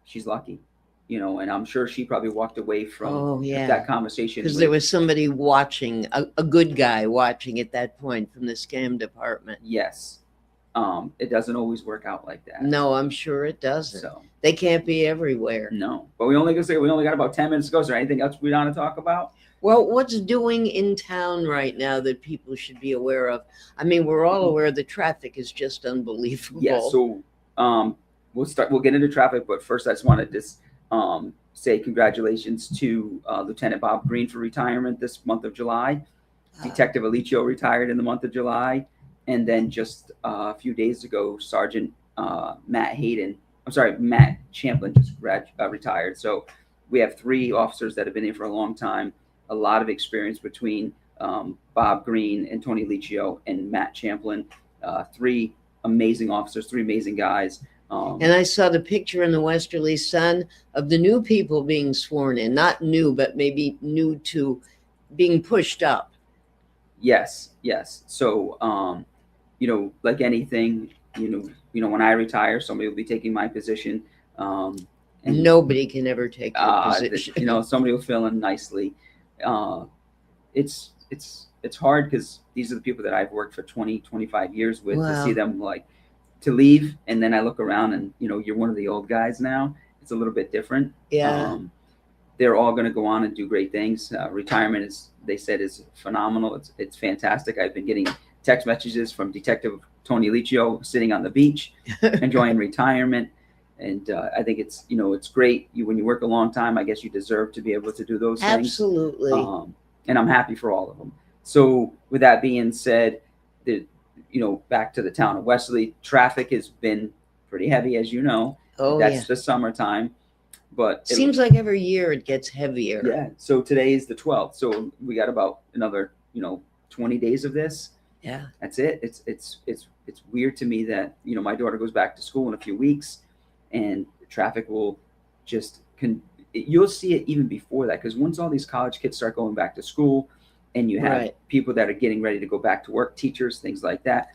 she's lucky. and I'm sure she probably walked away from Oh, yeah. that conversation Because with- there was somebody watching, a good guy watching at that point from the scam department. Yes. It doesn't always work out like that. No, I'm sure it doesn't. So They can't be everywhere. no, but we only got about 10 minutes to go. Is there anything else we want to talk about? Well, what's doing in town right now that people should be aware of? I mean, we're all aware the traffic is just unbelievable. Yeah. So we'll get into traffic, but first I just wanted to say congratulations to Lieutenant Bob Green for retirement this month of July. Detective Alicio retired in the month of July. And then just a few days ago, Sergeant Matt Champlin just retired. So we have 3 officers that have been here for a long time, a lot of experience between Bob Green and Tony Alicio and Matt Champlin. 3 amazing officers, 3 amazing guys. And I saw the picture in the Westerly Sun of the new people being sworn in. Not new, but maybe new to being pushed up. Yes. So, like anything, when I retire, somebody will be taking my position. And nobody can ever take your position. Somebody will fill in nicely. It's hard because these are the people that I've worked for 20, 25 years with. Wow. To see them to leave, and then I look around and you're one of the old guys now. It's a little bit different. Yeah. They're all going to go on and do great things. Retirement they said is phenomenal. It's fantastic. I've been getting text messages from Detective Tony Alicio sitting on the beach, enjoying retirement. And I think it's great. When you work a long time, I guess you deserve to be able to do those things. Absolutely. And I'm happy for all of them. So with that being said, back to the town of Westerly, traffic has been pretty heavy, as you know. Oh, That's yeah. the summertime. But Seems like every year it gets heavier. yeah. So today is the 12th. So we got about another 20 days of this. Yeah. That's it. It's weird to me that my daughter goes back to school in a few weeks, and the traffic will just you'll see it even before that, because once all these college kids start going back to school, and you have Right. people that are getting ready to go back to work, teachers, things like that.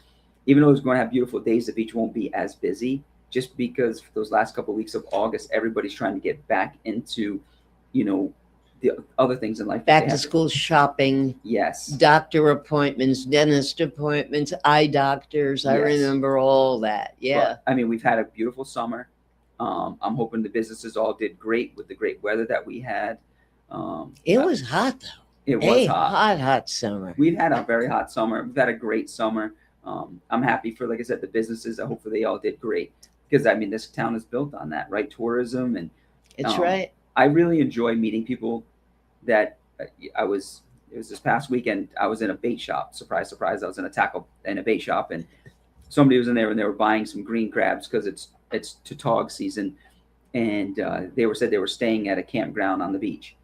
Even though it's going to have beautiful days, the beach won't be as busy, just because for those last couple of weeks of August, everybody's trying to get back into, the other things in life. that Back they to have school shopping, Yes. doctor appointments, dentist appointments, eye doctors. I Yes. remember all that. Yeah. But, I mean, we've had a beautiful summer. I'm hoping the businesses all did great with the great weather that we had. It was hot though. It was A hot. hot summer. We've had a very hot summer. We've had a great summer. I'm happy for, like I said, the businesses. Hopefully they all did great, because I mean, this town is built on that, right? Tourism. And It's right. I really enjoy meeting people that it was this past weekend. I was in a bait shop. Surprise, surprise. I was in a bait shop, and somebody was in there and they were buying some green crabs because it's tautog season. And they said they were staying at a campground on the beach.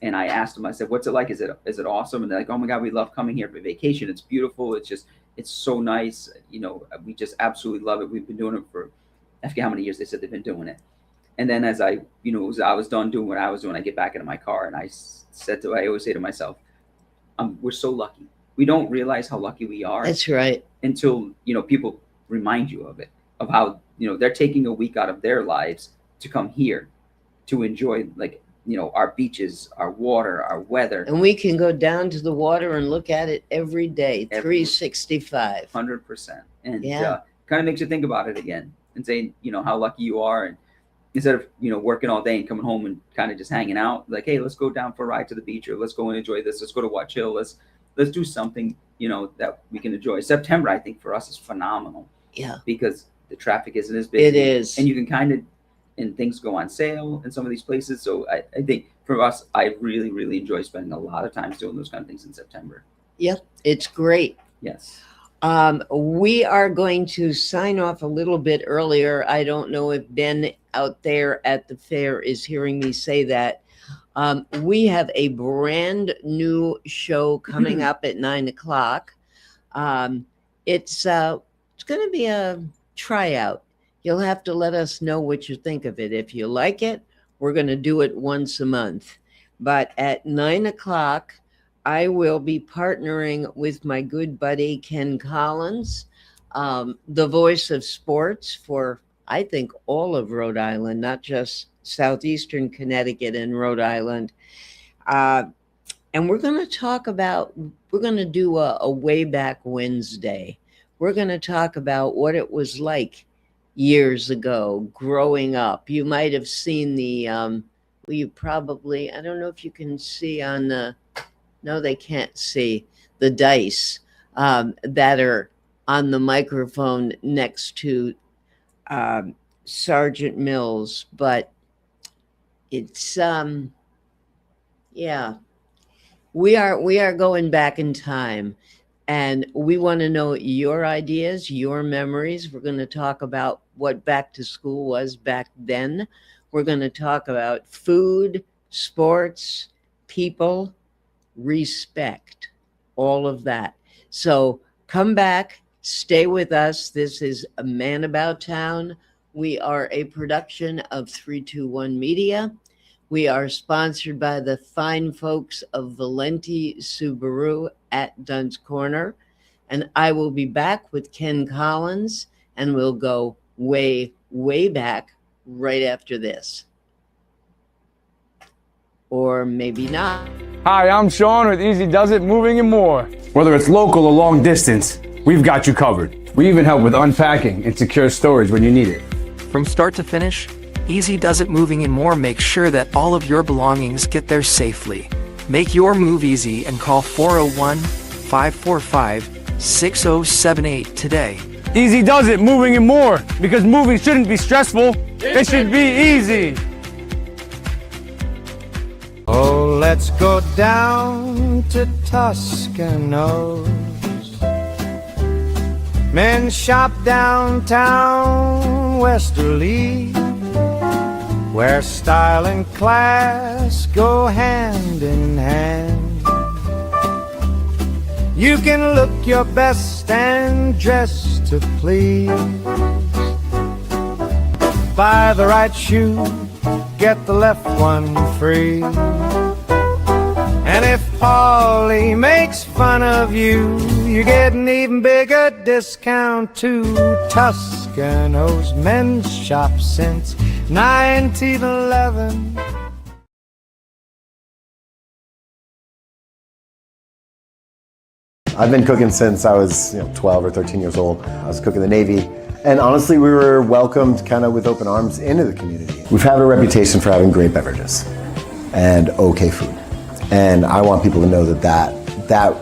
And I asked them, I said, what's it like? Is it awesome? And they're like, oh my God, we love coming here for vacation. It's beautiful. It's so nice. We just absolutely love it. We've been doing it for, I forget how many years they said they've been doing it. And then as I was done doing what I was doing, I get back into my car and I always say to myself, we're so lucky. We don't realize how lucky we are That's right. until, people remind you of it, of how, they're taking a week out of their lives to come here to enjoy, our beaches, our water, our weather. And we can go down to the water and look at it every day, Every- 365. 100%. And Yeah. kind of makes you think about it again and say, how lucky you are. And instead of, working all day and coming home and kind of just hanging out, like, hey, let's go down for a ride to the beach, or let's go and enjoy this. Let's go to Watch Hill. Let's do something, that we can enjoy. September, I think, for us is phenomenal. Yeah. Because the traffic isn't as busy. It is. And you can and things go on sale in some of these places. So I think for us, I really, really enjoy spending a lot of time doing those kind of things in September. Yep. It's great. Yes. We are going to sign off a little bit earlier. I don't know if Ben out there at the fair is hearing me say that. We have a brand new show coming up at 9:00. It's going to be a tryout. You'll have to let us know what you think of it. If you like it, we're going to do it once a month. But at 9:00, I will be partnering with my good buddy Ken Collins, the voice of sports for, I think, all of Rhode Island, not just southeastern Connecticut and Rhode Island. And we're going to talk about, we're going to do a Way Back Wednesday. We're going to talk about what it was like years ago growing up. You might have seen the, well, you probably, I don't know if you can see on the, no, they can't see the dice that are on the microphone next to Sergeant Mills, but it's, yeah. We are going back in time, and we want to know your ideas, your memories. We're going to talk about what back to school was back then. We're going to talk about food, sports, people, respect, all of that. So come back, stay with us. This is A Man About Town. We are a production of 321 Media. We are sponsored by the fine folks of Valenti Subaru at Dunn's Corner. And I will be back with Ken Collins, and we'll go way, way back right after this. Or maybe not. Hi, I'm Sean with Easy Does It Moving and More. Whether it's local or long distance, we've got you covered. We even help with unpacking and secure storage when you need it. From start to finish, Easy Does It Moving and More makes sure that all of your belongings get there safely. Make your move easy and call 401-545-6078 today. Easy Does It Moving and More, because moving shouldn't be stressful, it should be easy. Oh, let's go down to Toscanos. Men shop downtown Westerly, where style and class go hand in hand. You can look your best and dress to please. Buy the right shoe, get the left one free. And if Paulie makes fun of you, you get an even bigger discount too. Toscano's men's shop since 1911. I've been cooking since I was 12 or 13 years old. I was cooking in the Navy. And honestly, we were welcomed kind of with open arms into the community. We've had a reputation for having great beverages and okay food. And I want people to know that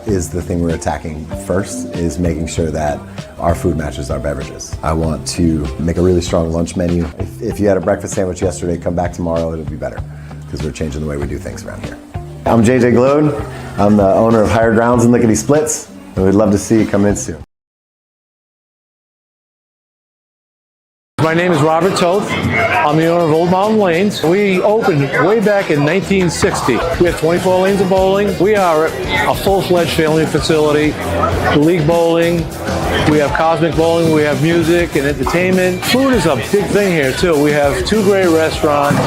is the thing we're attacking first, is making sure that our food matches our beverages. I want to make a really strong lunch menu. If you had a breakfast sandwich yesterday, come back tomorrow, it'll be better, because we're changing the way we do things around here. I'm JJ Glode. I'm the owner of Higher Grounds and Lickety Splits, and we'd love to see you come in soon. My name is Robert Toth. I'm the owner of Old Mountain Lanes. We opened way back in 1960. We have 24 lanes of bowling. We are a full-fledged family facility. League bowling. We have cosmic bowling. We have music and entertainment. Food is a big thing here too. We have two great restaurants.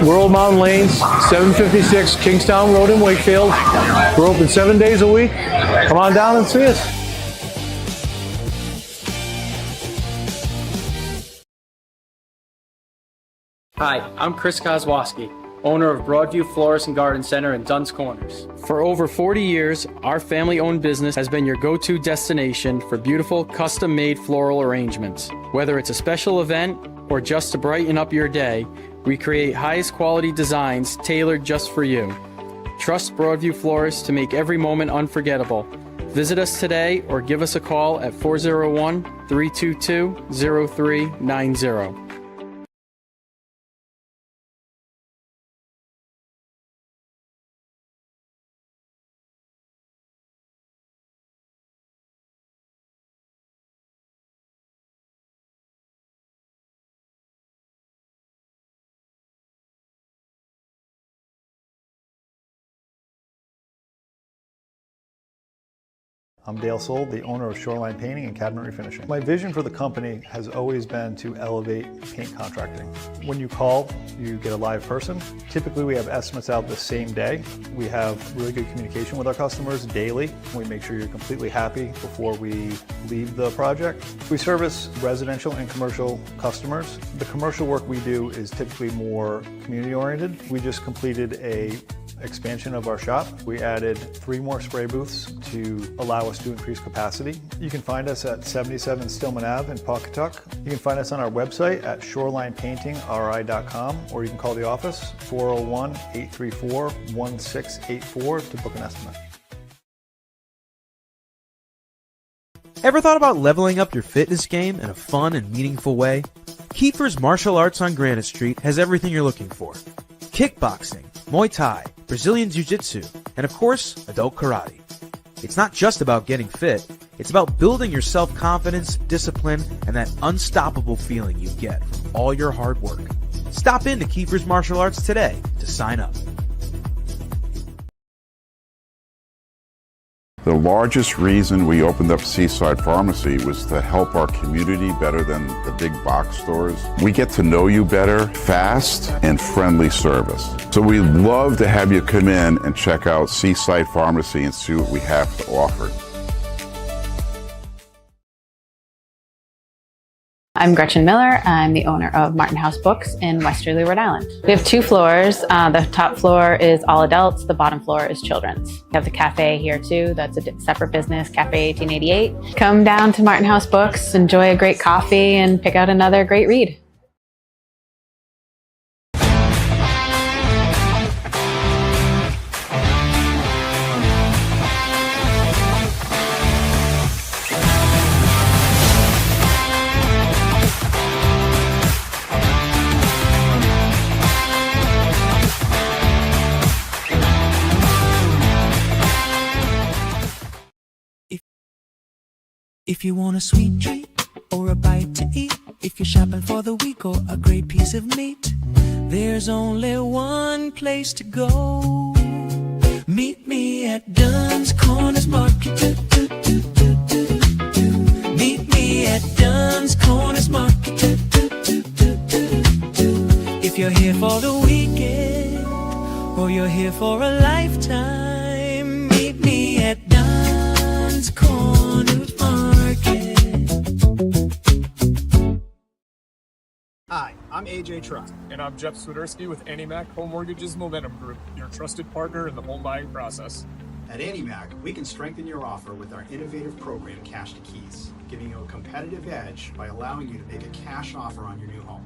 We're Old Mountain Lanes, 756 Kingstown Road in Wakefield. We're open 7 days a week. Come on down and see us. Hi, I'm Chris Kozłowski, owner of Broadview Florist and Garden Center in Dunn's Corners. For over 40 years, our family-owned business has been your go-to destination for beautiful, custom-made floral arrangements. Whether it's a special event or just to brighten up your day, we create highest quality designs tailored just for you. Trust Broadview Florists to make every moment unforgettable. Visit us today or give us a call at 401-322-0390. I'm Dale Sold, the owner of Shoreline Painting and Cabinet Refinishing. My vision for the company has always been to elevate paint contracting. When you call, you get a live person. Typically, we have estimates out the same day. We have really good communication with our customers daily. We make sure you're completely happy before we leave the project. We service residential and commercial customers. The commercial work we do is typically more community-oriented. We just completed a expansion of our shop. We added 3 more spray booths to allow us to increase capacity. You can find us at 77 Stillman Ave in Pawcatuck. You can find us on our website at shorelinepaintingri.com, or you can call the office 401-834-1684 to book an estimate. Ever thought about leveling up your fitness game in a fun and meaningful way? Kiefer's Martial Arts on Granite Street has everything you're looking for. Kickboxing, Muay Thai, Brazilian Jiu-Jitsu, and of course, adult karate. It's not just about getting fit, it's about building your self-confidence, discipline, and that unstoppable feeling you get from all your hard work. Stop into Kiefer's Martial Arts today to sign up. The largest reason we opened up Seaside Pharmacy was to help our community better than the big box stores. We get to know you better, fast and friendly service. So we'd love to have you come in and check out Seaside Pharmacy and see what we have to offer. I'm Gretchen Miller. I'm the owner of Martin House Books in Westerly, Rhode Island. We have 2 floors. The top floor is all adults. The bottom floor is children's. We have the cafe here too. That's a separate business, Cafe 1888. Come down to Martin House Books, enjoy a great coffee, and pick out another great read. If you want a sweet treat or a bite to eat, if you're shopping for the week or a great piece of meat, there's only one place to go. Meet me at Dunn's Corners Market. Meet me at Dunn's Corners Market. If you're here for the weekend or you're here for a lifetime, meet me at Dunn's Corners Market. Hi, I'm AJ Trust. And I'm Jeff Swiderski with AnnieMac Home Mortgage's Momentum Group, your trusted partner in the home buying process. At AnnieMac, we can strengthen your offer with our innovative program, Cash to Keys, giving you a competitive edge by allowing you to make a cash offer on your new home.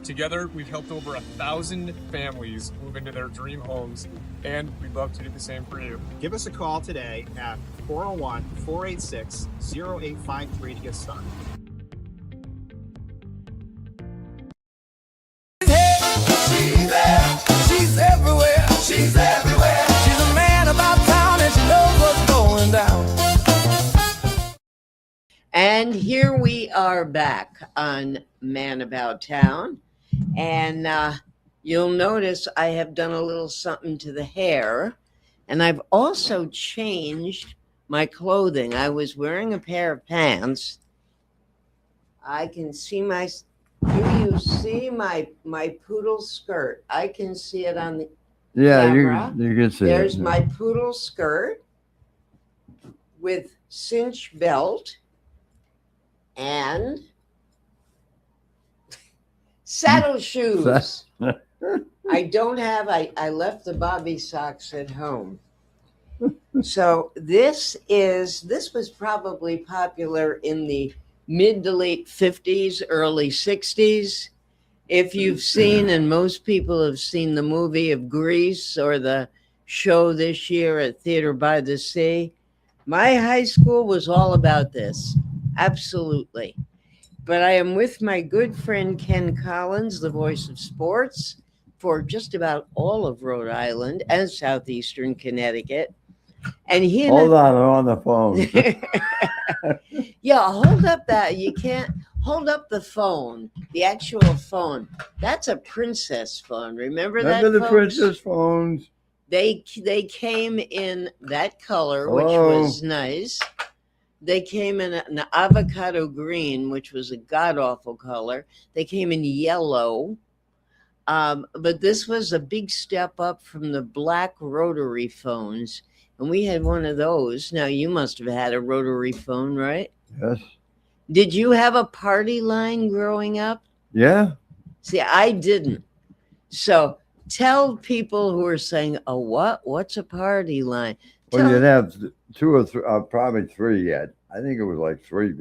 Together, we've helped over 1,000 families move into their dream homes, and we'd love to do the same for you. Give us a call today at 401-486-0853 to get started. She's there, she's everywhere, she's everywhere. She's a man about town and she knows what's going down. And here we are back on Man About Town. And you'll notice I have done a little something to the hair. And I've also changed my clothing. I was wearing a pair of pants. I can see my... Do you see my poodle skirt? I can see it on the camera. You can see There's it. my poodle skirt with cinch belt and saddle shoes. I don't have, I left the bobby socks at home. So this was probably popular in the mid to late 50s, early 60s. If you've seen, and most people have seen the movie of Grease or the show this year at Theater by the Sea, my high school was all about this. Absolutely. But I am with my good friend Ken Collins, the voice of sports for just about all of Rhode Island and southeastern Connecticut. And he Hold on, I'm on the phone. Yeah, hold up that. You can't hold up the phone, the actual phone. That's a princess phone. Remember that? Remember the folks? princess phones? They came in that color, which Hello? was nice. They came in an avocado green, which was a god awful color. They came in yellow. But this was a big step up from the black rotary phones. And we had one of those. Now, you must have had a rotary phone, right? Yes. Did you have a party line growing up? Yeah. See, I didn't. So tell people who are saying, "Oh, what? What's a party line?" Well, you'd have two or three, probably three yet. I think it was like three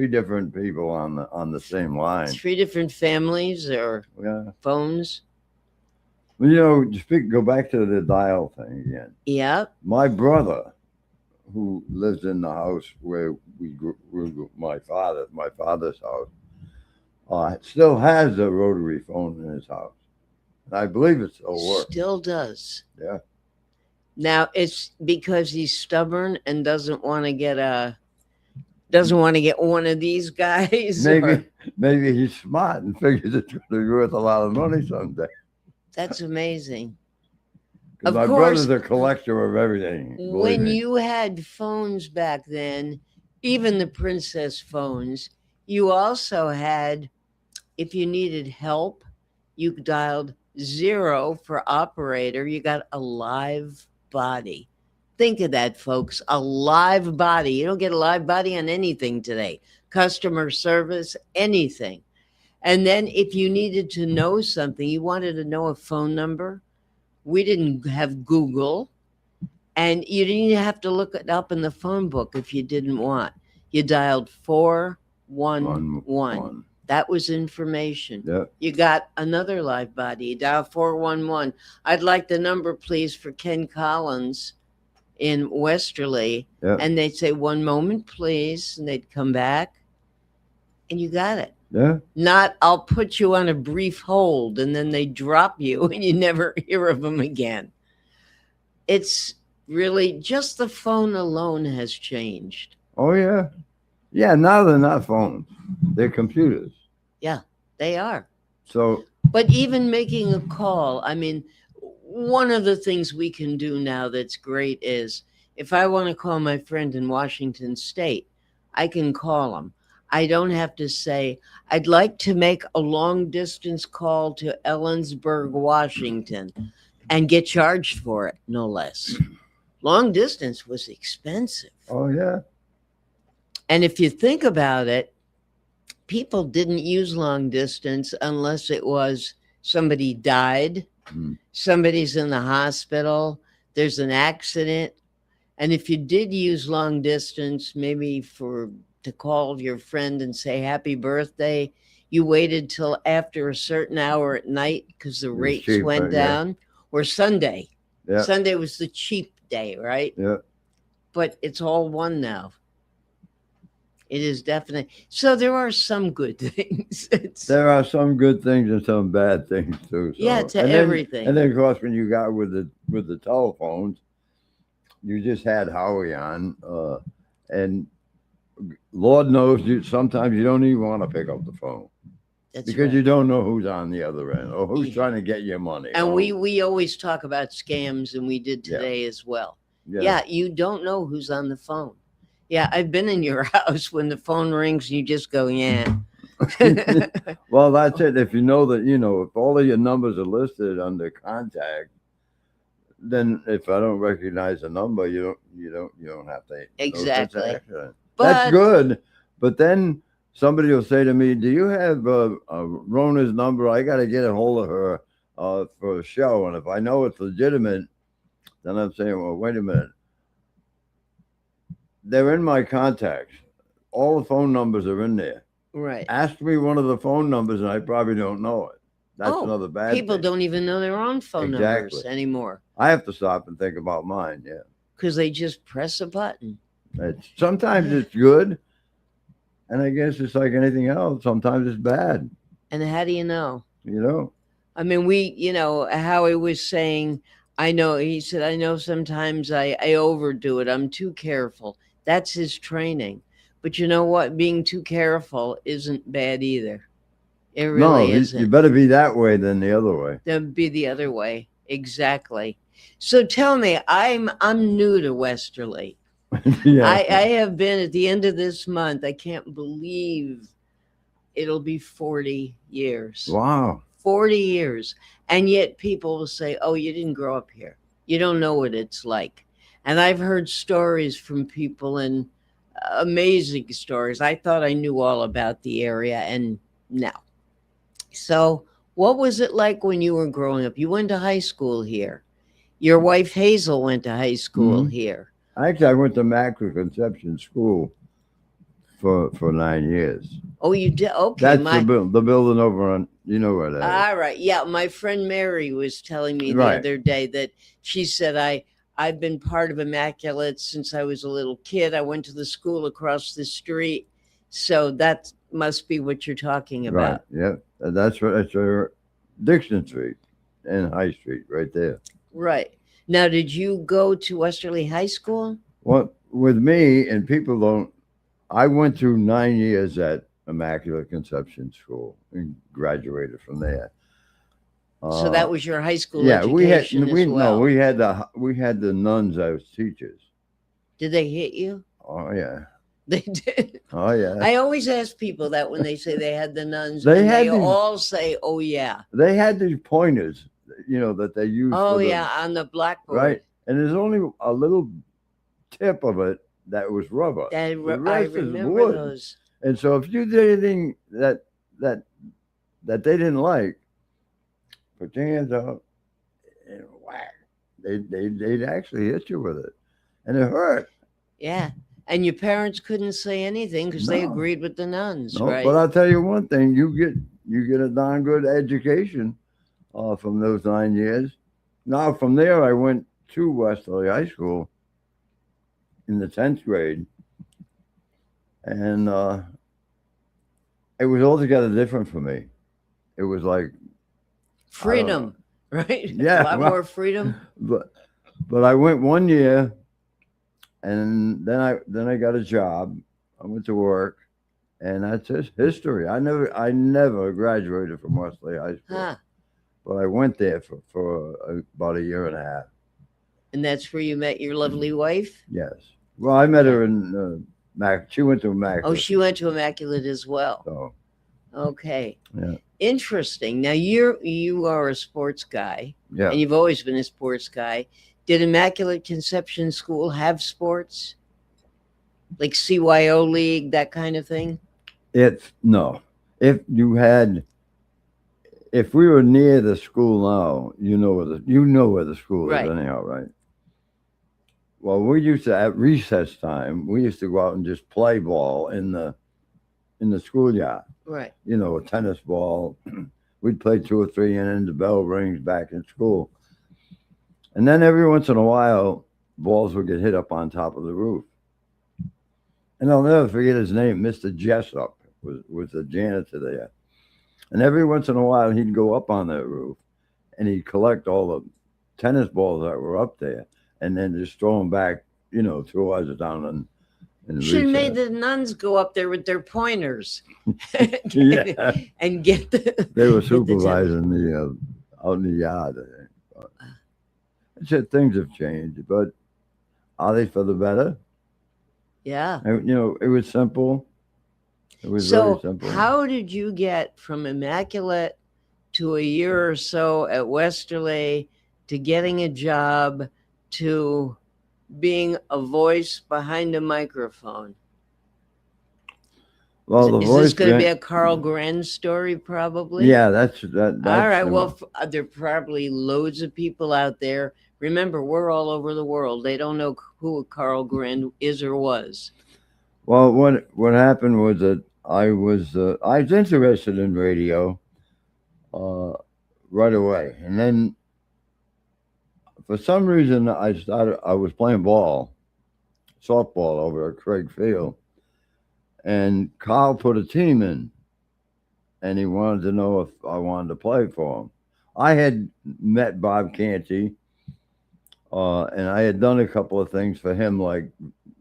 different people on the same line. 3 different families or phones. Well, go back to the dial thing again. Yep. My brother, who lives in the house where we grew my father's house, still has a rotary phone in his house. And I believe it still works. Still does. Yeah. Now it's because he's stubborn and doesn't want to get one of these guys. Maybe he's smart and figures it's going to be worth a lot of money someday. That's amazing. Of my course, brother's a collector of everything. When you had phones back then, even the princess phones, you also had, if you needed help, you dialed 0 for operator. You got a live body. Think of that, folks. A live body. You don't get a live body on anything today. Customer service, anything. And then if you needed to know something, you wanted to know a phone number. We didn't have Google. And you didn't even have to look it up in the phone book if you didn't want. You dialed 411. That was information. Yep. You got another live body. You dial 411. I'd like the number, please, for Ken Collins in Westerly. Yep. And they'd say, 1 moment, please. And they'd come back. And you got it. Yeah. Not, I'll put you on a brief hold, and then they drop you and you never hear of them again. It's really just the phone alone has changed. Oh, yeah. Yeah, now they're not phones. They're computers. Yeah, they are. So, but even making a call, I mean, one of the things we can do now that's great is if I want to call my friend in Washington State, I can call him. I don't have to say, I'd like to make a long distance call to Ellensburg, Washington, and get charged for it, no less. Long distance was expensive. Oh, yeah. And if you think about it, people didn't use long distance unless it was somebody died, somebody's in the hospital, there's an accident. And if you did use long distance, maybe to call your friend and say happy birthday, you waited till after a certain hour at night because the rates went down. Or Sunday. Yeah. Sunday was the cheap day, right? Yeah. But it's all one now. It is definitely. So there are some good things. There are some good things and some bad things too. So. Yeah, everything. And then of course, when you got with the telephones, you just had Howie on, and Lord knows sometimes you don't even want to pick up the phone. That's because right. you don't know who's on the other end or who's trying to get your money. And we always talk about scams, and we did today as well. Yeah, you don't know who's on the phone. Yeah, I've been in your house when the phone rings, you just go, yeah. Well, that's it. If you know that, if all of your numbers are listed under contact, then if I don't recognize the number, you don't have to. Exactly. That's good. But then somebody will say to me, "Do you have Rona's number? I got to get a hold of her for a show." And if I know it's legitimate, then I'm saying, "Well, wait a minute. They're in my contacts. All the phone numbers are in there. Right. Ask me one of the phone numbers, and I probably don't know it. That's another bad people thing. don't even know their own phone numbers anymore. I have to stop and think about mine. Yeah. Because they just press a button. Sometimes it's good. And I guess it's like anything else. Sometimes it's bad. And how do you know? I mean, Howie was saying, he said, I know sometimes I overdo it. I'm too careful. That's his training. But you know what? Being too careful isn't bad either. It really isn't. You better be that way than the other way. Then be the other way. Exactly. So tell me, I'm new to Westerly. Yeah. I have been at the end of this month. I can't believe it'll be 40 years. Wow. 40 years. And yet people will say, oh, you didn't grow up here. You don't know what it's like. And I've heard stories from people, and amazing stories. I thought I knew all about the area, and no. So what was it like when you were growing up? You went to high school here. Your wife Hazel went to high school Mhm. here. Actually, I went to Immaculate Conception School for 9 years. Oh, you did? Okay. That's the building over on, you know where that is. All right. Yeah, my friend Mary was telling me the Right. other day that she said I've been part of Immaculate since I was a little kid. I went to the school across the street. So that must be what you're talking Right. about. Yeah. That's Dixon Street and High Street right there. Right. Now, did you go to Westerly High School? Well, with me, and people don't, I went through 9 years at Immaculate Conception School and graduated from there. So that was your high school Yeah, education as well. no, we had the nuns as teachers. Did they hit you? Oh yeah. They did. Oh yeah. I always ask people that when they say they had the nuns, They and had they these- all say, "Oh yeah." They had these pointers, that they used. Oh for the- yeah, on the blackboard. Right, and there's only a little tip of it that was rubber. I The rest is remember wood. those. And so if you did anything that they didn't like, put your hands up and whack. They'd actually hit you with it, and it hurt. Yeah, and your parents couldn't say anything because they No. agreed with the nuns, No, right? but I'll tell you one thing: you get a darn good education from those 9 years. Now from there, I went to Westerly High School in the 10th grade, and it was altogether different for me. It was like Freedom, right? Yeah, a lot well- more freedom. but I went 1 year, and then I got a job. I went to work, and that's history. I never graduated from Westerly High School, Huh. but I went there for about a year and a half. And that's where you met your lovely wife? Yes. Well, I met her in Mac. She went to Mac. Oh, she went to Immaculate as well. So Okay. yeah. Interesting. Now you are a sports guy. Yeah. And you've always been a sports guy. Did Immaculate Conception School have sports? Like CYO League, that kind of thing? No. If we were near the school now, you know where the school Right. is anyhow, right? Well, we used to, at recess time, we used to go out and just play ball in the schoolyard. Right. A tennis ball. We'd play 2 or 3 innings, the bell rings back in school. And then every once in a while, balls would get hit up on top of the roof. And I'll never forget his name, Mr. Jessup was the janitor there. And every once in a while, he'd go up on that roof and he'd collect all the tennis balls that were up there and then just throw them back, throw us down and You should have made the nuns go up there with their pointers. Yeah. And get the. They were get the supervising the out in the yard. I think. But I said things have changed, but are they for the better? Yeah. And, it was simple. It was So very simple. how did you get from Immaculate to a year or so at Westerly to getting a job to being a voice behind a microphone? Well, the Is voice. this going to be grant- a Carl Gren story, probably? Yeah, that's that. That's All right. Well, there are probably loads of people out there. Remember, we're all over the world. They don't know who Carl Gren is or was. Well, what happened was that I was interested in radio right away, and then for some reason I was playing softball over at Craig Field, and Carl put a team in, and he wanted to know if I wanted to play for him. I had met Bob Canty, and I had done a couple of things for him, like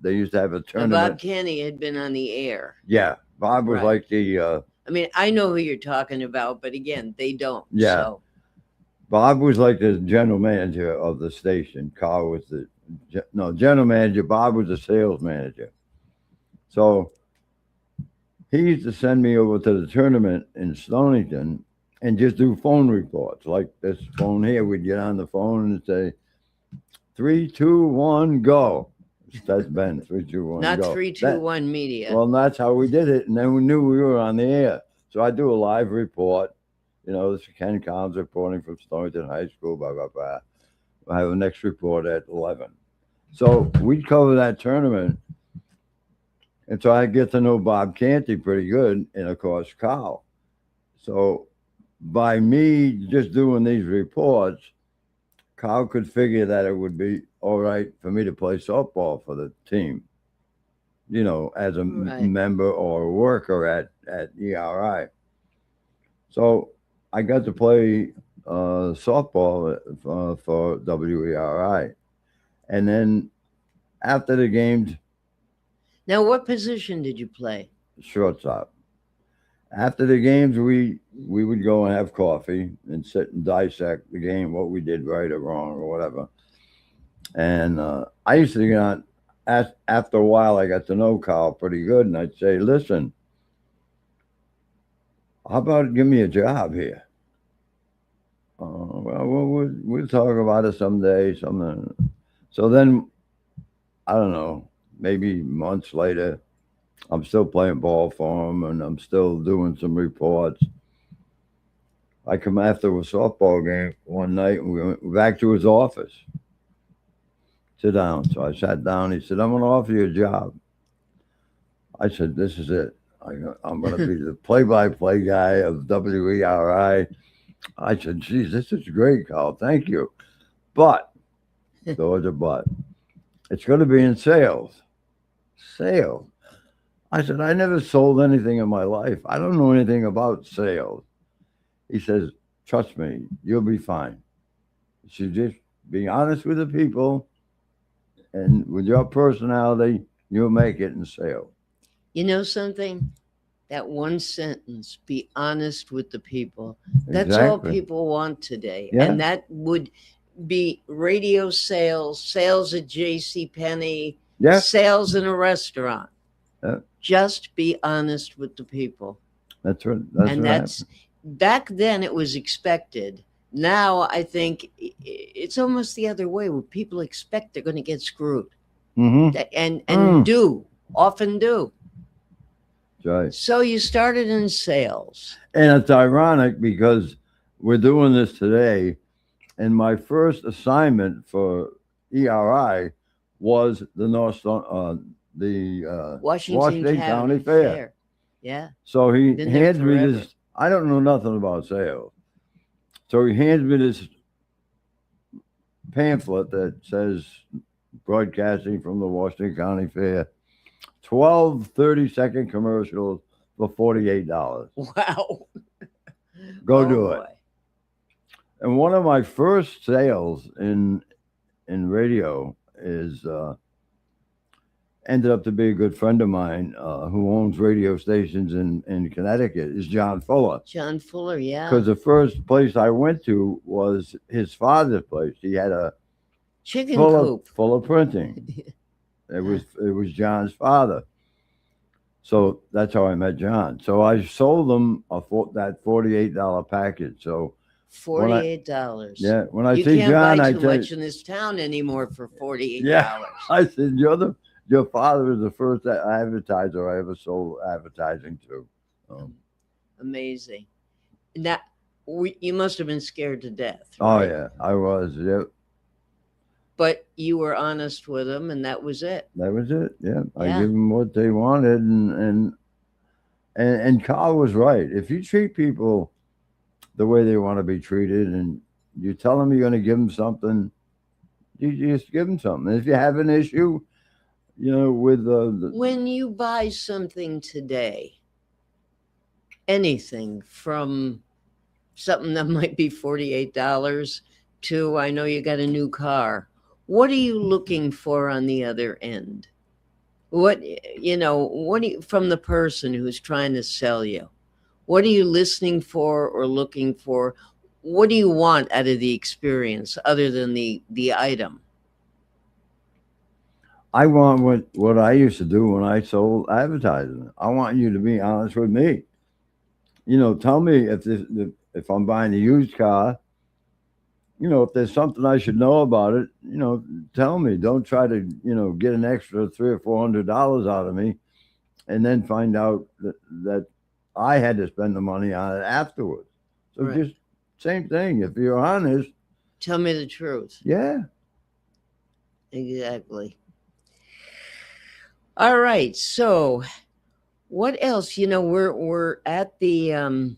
they used to have a And tournament. Bob Kenny had been on the air. Yeah, Bob was Right. like the I mean, I know who you're talking about, but again, they don't. Yeah. So. Bob was like the general manager of the station. Carl was the general manager. Bob was the sales manager. So he used to send me over to the tournament in Stonington and just do phone reports like this phone here. We'd get on the phone and say, 3, 2, 1, go. That's Ben. 3, 2, 1, Not go. 3, 2, 1 media. Well, that's how we did it, and then we knew we were on the air. So I do a live report. You know, this is Ken Collins reporting from Stonington High School. Blah blah blah. I have the next report at 11. So we'd cover that tournament, and so I get to know Bob Canty pretty good, and of course Carl. So by me just doing these reports, Carl could figure that it would be all right for me to play softball for the team, you know, as a member or a worker at ERI. So I got to play softball for WERI. And then after the games. Now, what position did you play? Shortstop. After the games, we would go and have coffee and sit and dissect the game, what we did right or wrong or whatever. And I used to get on, after a while, I got to know Carl pretty good, and I'd say, listen, how about give me a job here? Well, we'll talk about it someday. So then, I don't know, maybe months later, I'm still playing ball for him, and I'm still doing some reports. I come after a softball game one night, and we went back to his office. Sit down. So I sat down. He said, I'm going to offer you a job. I said, this is it. I'm going to be the play-by-play guy of WERI. I said, geez, this is great, Carl. Thank you. But, there was a but. It's going to be in sales. Sales. I said, I never sold anything in my life. I don't know anything about sales. He says, trust me, you'll be fine. You should just be honest with the people, and with your personality, you'll make it in sales. You know something? That one sentence, be honest with the people. That's all people want today. Yeah. And that would be radio sales, sales at JCPenney, sales in a restaurant. Yeah. Just be honest with the people. That's right. That's back then it was expected. Now I think it's almost the other way, where people expect they're going to get screwed. And often do. Right. So you started in sales. And it's ironic because we're doing this today, and my first assignment for ERI was the Washington County Fair. Yeah. So he hands me this. I don't know nothing about sales. So he hands me this pamphlet that says broadcasting from the Washington County Fair. 12 30-second commercials for $48. Wow. Go do it. And one of my first sales in radio is ended up to be a good friend of mine who owns radio stations in Connecticut, is John Fuller. John Fuller, yeah. Because the first place I went to was his father's place. He had a chicken coop full of printing. It was John's father. So that's how I met John. So I sold him that $48 package. So $48. Yeah. When I you see can't John, buy I too tell much in this town anymore for $48. Yeah. I said, your father was the first advertiser I ever sold advertising to. Amazing. Now, you must have been scared to death. Oh right? yeah, I was. Yeah. But you were honest with them, and that was it. That was it. Yeah. I gave them what they wanted, and Carl was right. If you treat people the way they want to be treated, and you tell them you're going to give them something, you just give them something. If you have an issue, you know, with when you buy something today, anything from something that might be $48 to, I know you got a new car. What are you looking for on the other end? What do you, from the person who's trying to sell you? What are you listening for or looking for? what do you want out of the experience other than the item? I want what I used to do when I sold advertising. I want you to be honest with me. Tell me if I'm buying a used car. If there's something I should know about it, tell me. Don't try to get an extra $300 or $400 out of me, and then find out that I had to spend the money on it afterwards. So Right. just same thing. If you're honest, Tell me the truth. yeah. Exactly. All right. So what else? We're at the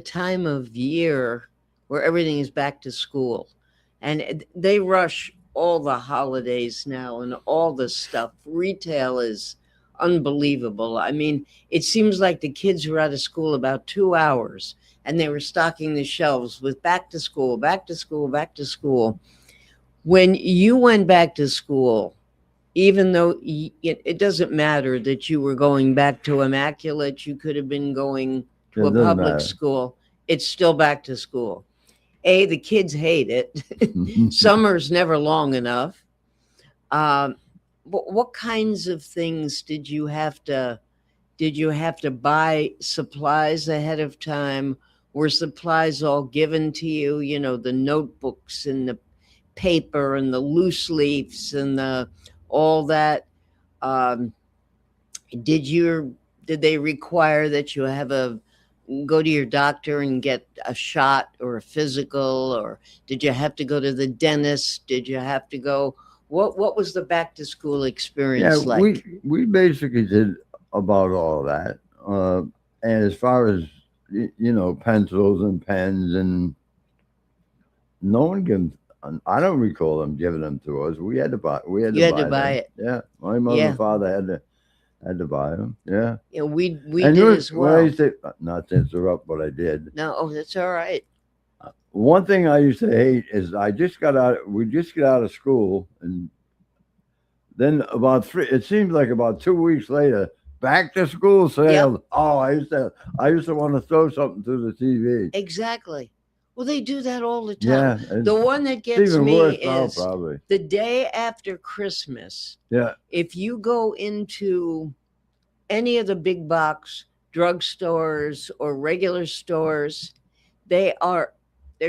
time of year where everything is back to school, and they rush all the holidays now and all the stuff. Retail is unbelievable. I mean, it seems like the kids were out of school about 2 hours and they were stocking the shelves with back to school, back to school, back to school. When you went back to school, even though it doesn't matter that you were going back to immaculate, you could have been going to It a doesn't public matter. school. It's still back to school. The kids hate it. Summer's never long enough. What kinds of things did you have to buy supplies ahead of time? Were supplies all given to you? The notebooks and the paper and the loose leaves and all that. Um, did they require that you go to your doctor and get a shot or a physical, or did you have to go to the dentist? Did you have to go? What was the back to school Yeah, experience like? we basically did about all of that. And as far as pencils and pens, and no one gave. I don't recall them giving them to us. We had to buy. We had You to had buy to buy them. it. Yeah, my mother Yeah. and father had to buy them. Yeah. Yeah, we And did look, as when I well. used to, not to interrupt, but I did. No, that's all right. One thing I used to hate is we just got out of school, and then it seems like about 2 weeks later, back to school sales. Oh, I used to want to throw something through the TV. Exactly. Well, they do that all the time. Yeah. The one that gets even me worse now, is probably. the day after Christmas. Yeah. If you go into any of the big box drugstores or regular stores, they're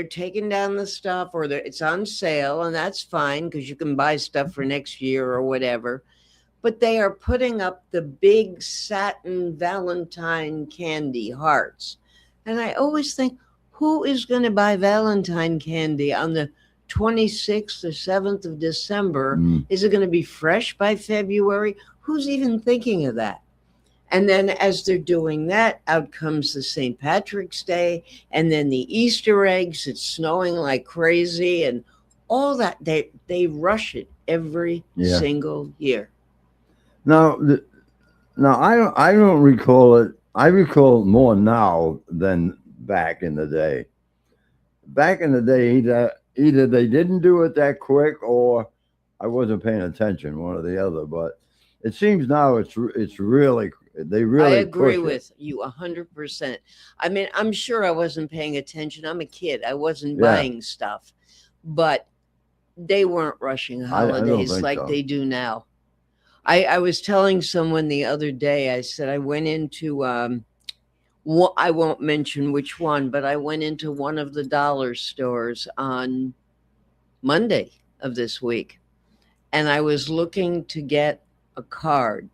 taking down the stuff, or it's on sale, and that's fine because you can buy stuff for next year or whatever. But they are putting up the big satin Valentine candy hearts. And I always think, who is going to buy Valentine candy on the 26th or 7th of December? Is it going to be fresh by February? Who's even thinking of that? And then as they're doing that, out comes the St. Patrick's Day, and then the Easter eggs. It's snowing like crazy, and all that. They rush it every Yeah. single year. Now, I don't recall it. I recall more now than back in the day. Back in the day, either they didn't do it that quick, or I wasn't paying attention, one or the other. But it seems now it's really, they really. I agree push it. with you 100%. I mean, I'm sure I wasn't paying attention. I'm a kid. I wasn't Yeah. buying stuff, but they weren't rushing I don't holidays think like so. they do now. I was telling someone the other day, I said I went into, I won't mention which one, but I went into one of the dollar stores on Monday of this week, and I was looking to get a card.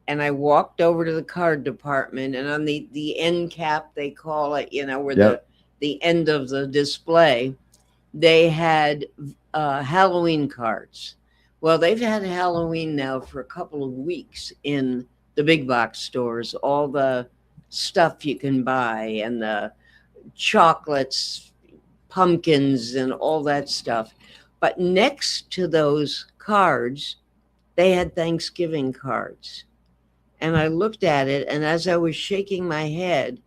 And I walked over to the card department, and on the end cap, they call it, where Yep. the end of the display, they had Halloween cards. Well, they've had Halloween now for a couple of weeks in the big box stores. All the stuff you can buy, and the chocolates, pumpkins, and all that stuff. But next to those cards, they had Thanksgiving cards. And I looked at it, and as I was shaking my head,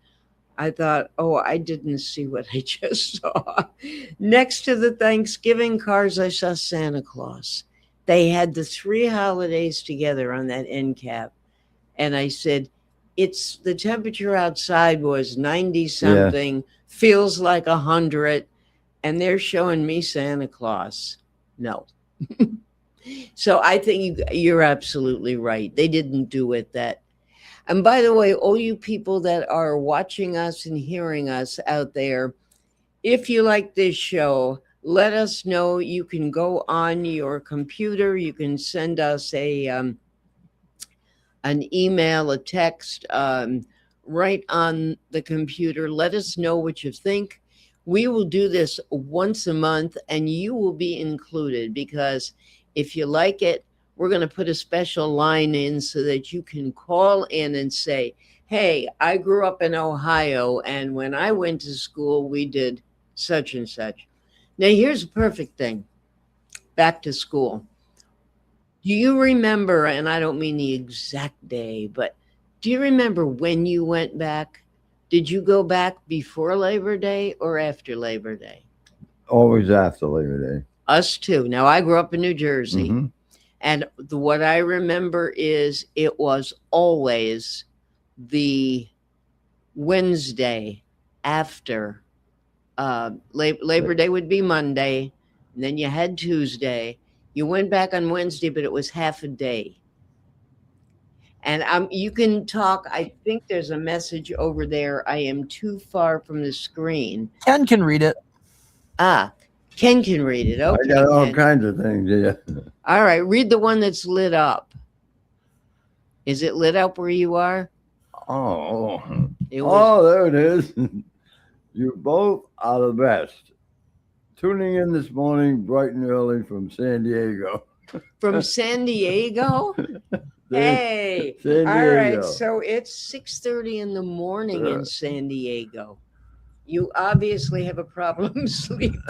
I thought, oh, I didn't see what I just saw. Next to the Thanksgiving cards, I saw Santa Claus. They had the 3 holidays together on that end cap. And I said, it's the temperature outside was 90 something, feels like 100, and they're showing me Santa Claus. No. So I think you're absolutely right. They didn't do it that. And by the way, all you people that are watching us and hearing us out there, if you like this show, let us know. You can go on your computer. You can send us an email, a text, right on the computer. Let us know what you think. We will do this once a month, and you will be included, because if you like it, we're going to put a special line in so that you can call in and say, hey, I grew up in Ohio, and when I went to school, we did such and such. Now, here's a perfect thing. Back to school. Do you remember, and I don't mean the exact day, but do you remember when you went back? Did you go back before Labor Day or after Labor Day? Always after Labor Day. Us too. Now, I grew up in New Jersey, Mhm. and what I remember is it was always the Wednesday after Labor Day would be Monday, and then you had Tuesday. You went back on Wednesday, but it was half a day. And you can talk. I think there's a message over there. I am too far from the screen. Ken can read it. Ah, Ken can read it. Okay, I got all Ken. kinds of things. Yeah. All right, read the one that's lit up. Is it lit up where you are? Oh, It was- there it is. You both are the best. Tuning in this morning, bright and early from San Diego. From San Diego? Hey, San all right. Diego. So it's 6:30 in the morning in San Diego. You obviously have a problem sleeping.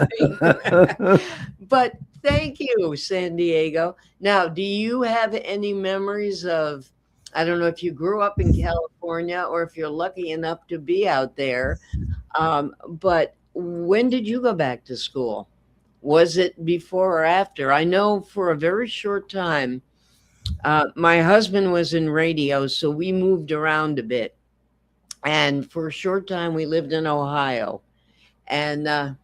But thank you, San Diego. Now, do you have any memories of, I don't know if you grew up in California or if you're lucky enough to be out there, but when did you go back to school? Was it before or after? I know for a very short time, my husband was in radio, so we moved around a bit. And for a short time, we lived in Ohio. And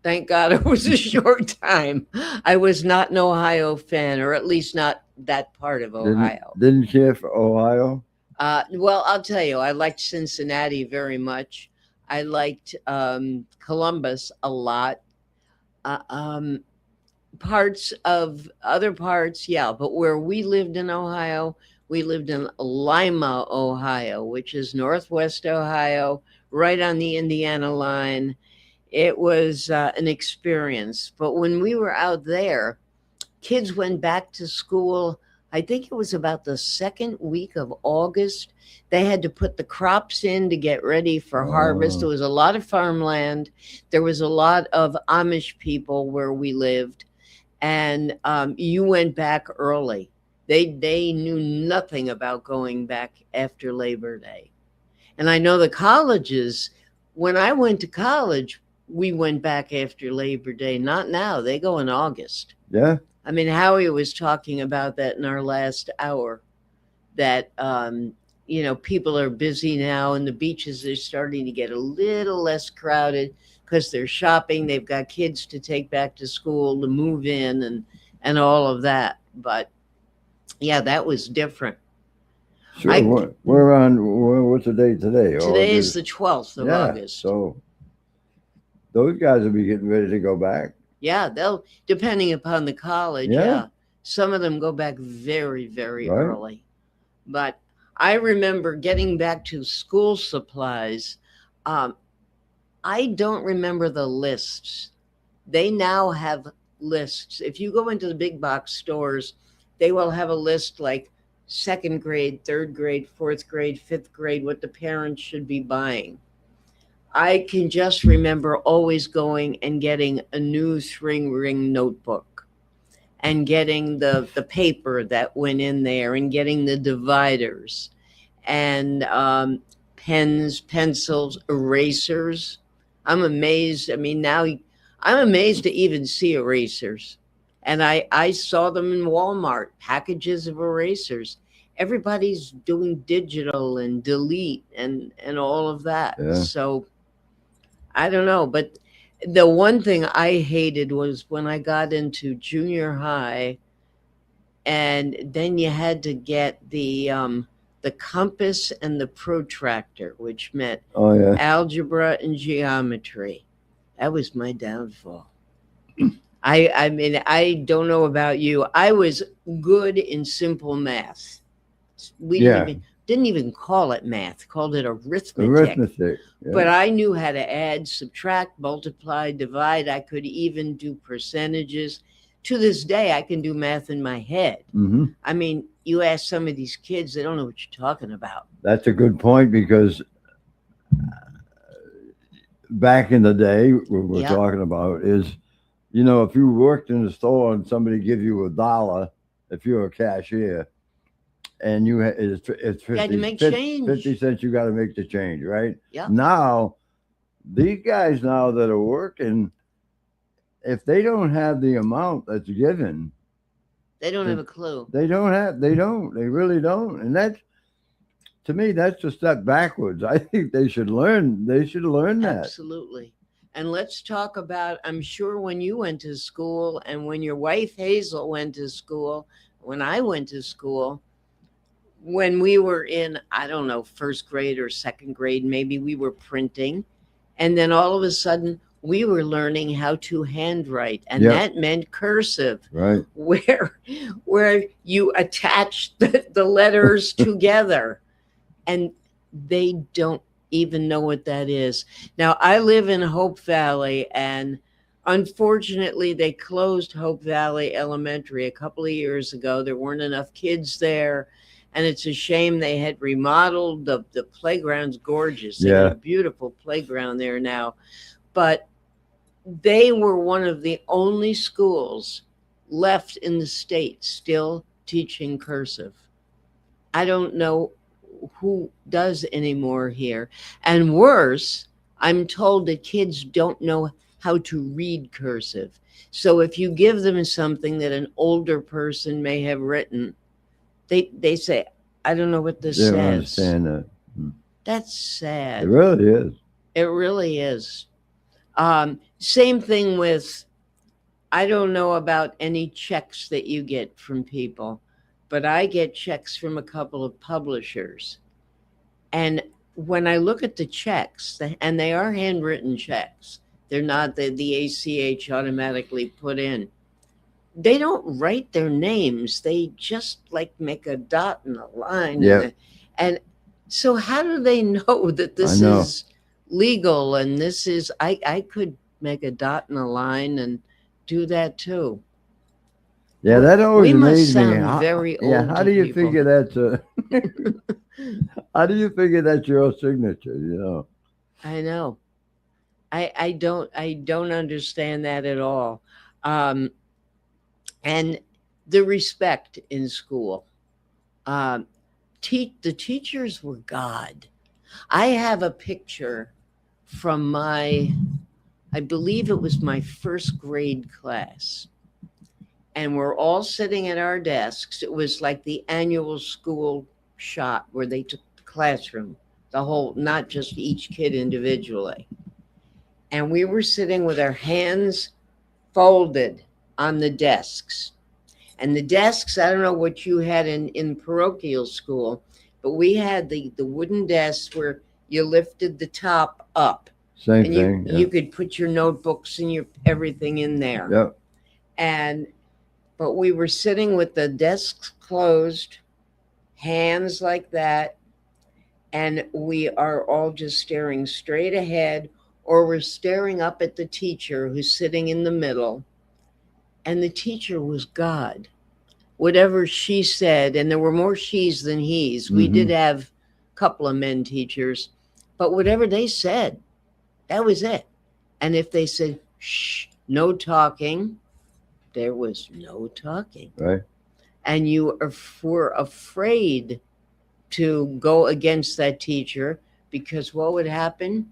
thank God it was a short time. I was not an Ohio fan, or at least not that part of Ohio. Didn't care for Ohio? Well, I'll tell you, I liked Cincinnati very much. I liked Columbus a lot. Parts of other parts, yeah, but where we lived in Ohio, we lived in Lima, Ohio, which is Northwest Ohio, right on the Indiana line. It was an experience. But when we were out there, kids went back to school. I think it was about the second week of August. They had to put the crops in to get ready for harvest. There was a lot of farmland. There was a lot of Amish people where we lived. And you went back early. They knew nothing about going back after Labor Day. And I know the colleges, when I went to college, we went back after Labor Day. Not now. They go in August. Yeah. I mean, Howie was talking about that in our last hour, that, people are busy now and the beaches are starting to get a little less crowded because they're shopping. They've got kids to take back to school, to move in and all of that. But yeah, that was different. Sure. We're on, what's the date today? Today is the 12th of August. So those guys will be getting ready to go back. Yeah, they'll, depending upon the college. Yeah. Some of them go back very, very early. But I remember getting back to school supplies. I don't remember the lists. They now have lists. If you go into the big box stores, they will have a list like second grade, third grade, fourth grade, fifth grade, what the parents should be buying. I can just remember always going and getting a new 3-ring notebook and getting the paper that went in there and getting the dividers and pens, pencils, erasers. I'm amazed. I mean, now I'm amazed to even see erasers. And I saw them in Walmart, packages of erasers. everybody's doing digital and delete and all of that. Yeah. So I don't know, but the one thing I hated was when I got into junior high, and then you had to get the compass and the protractor, which meant Oh, yeah. algebra and geometry. That was my downfall. I mean, I don't know about you. I was good in simple math. We didn't even call it math, called it arithmetic. Arithmetic. Yeah. But I knew how to add, subtract, multiply, divide. I could even do percentages. To this day, I can do math in my head. hmm I mean, you ask some of these kids, they don't know what you're talking about. That's a good point, because back in the day, what we're Yeah. talking about is, you know, if you worked in the store and somebody give you $1, if you're a cashier, and it's 50, You had to make 50 change. 50 cents, you got to make the change, right? Yeah. Now, these guys now that are working, if they don't have the amount that's given, They don't have a clue. they really don't. And that's, to me, that's a step backwards. I think they should learn that. Absolutely. And let's talk about, I'm sure when you went to school and when your wife Hazel went to school, when I went to school, when we were in, I don't know, first grade or second grade, maybe we were printing. And then all of a sudden we were learning how to handwrite. And Yep. that meant cursive, Right. where you attach the letters together. And they don't even know what that is. Now, I live in Hope Valley, and unfortunately, they closed Hope Valley Elementary a couple of years ago. There weren't enough kids there, and it's a shame. They had remodeled. The playground's gorgeous. They got Yeah. a beautiful playground there now. But they were one of the only schools left in the state still teaching cursive. I don't know who does anymore here. And worse, I'm told that kids don't know how to read cursive. So if you give them something that an older person may have written, they say, I don't know what this They don't says. understand that. That's sad. It really is. It really is. Same thing with, I don't know about any checks that you get from people, but I get checks from a couple of publishers. And when I look at the checks, and they are handwritten checks, they're not the ACH automatically put in. They don't write their names. They just like make a dot and a line. Yeah. And so how do they know that this know. is legal and this is, I could make a dot and a line and do that too. Yeah, that always We must amazed me. sound very Yeah, old how to do you people. figure that's how do you figure that's your signature, you know? I know. I don't understand that at all. And the respect in school. The teachers were God. I have a picture from I believe it was my first grade class. And we're all sitting at our desks. It was like the annual school shot where they took the classroom, the whole, not just each kid individually. And we were sitting with our hands folded on the desks. And the desks, I don't know what you had in parochial school, but we had the wooden desks where you lifted the top up. Same and thing. You could put your notebooks and your everything in there. Yeah. But we were sitting with the desks closed, hands like that, and we are all just staring straight ahead, or we're staring up at the teacher who's sitting in the middle. And the teacher was God. Whatever she said, and there were more she's than he's. We did have a couple of men teachers, but whatever they said, that was it. And if they said, shh, no talking, there was no talking. Right. And you were afraid to go against that teacher, because what would happen?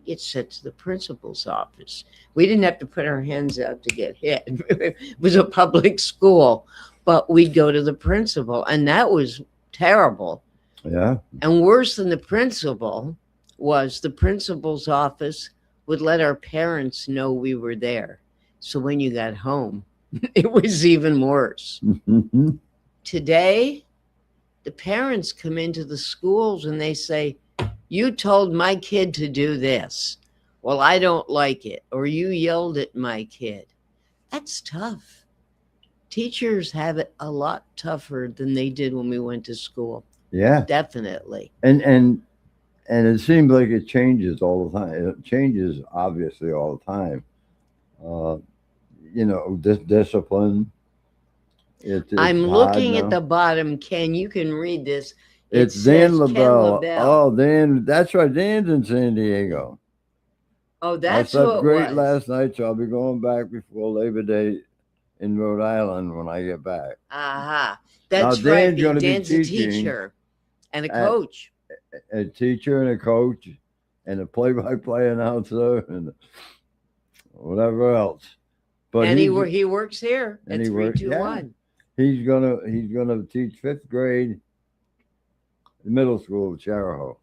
It's sent to the principal's office. We didn't have to put our hands out to get hit. It was a public school, but we'd go to the principal, and that was terrible. Yeah. And worse than the principal was the principal's office would let our parents know we were there. So when you got home, it was even worse. Today, the parents come into the schools and they say, you told my kid to do this. Well, I don't like it. Or you yelled at my kid. That's tough. Teachers have it a lot tougher than they did when we went to school. Yeah. Definitely. And it seems like it changes all the time. It changes obviously all the time. You know, this discipline. I'm hard looking now. at the bottom. Ken, you can read this. It's says Dan Ken LaBelle. LaBelle. Oh, Dan, that's right. Dan's in San Diego. Oh, I that's slept who it great was. last night, so I'll be going back before Labor Day in Rhode Island when I get back. Aha. Now, That's right. Dan's gonna be Dan's a teaching teacher and a at- coach. A teacher and a coach and a play-by-play announcer and whatever else. But And he's- he works here at and he works- yeah. 321. He's gonna teach 5th grade middle school at Charahoe.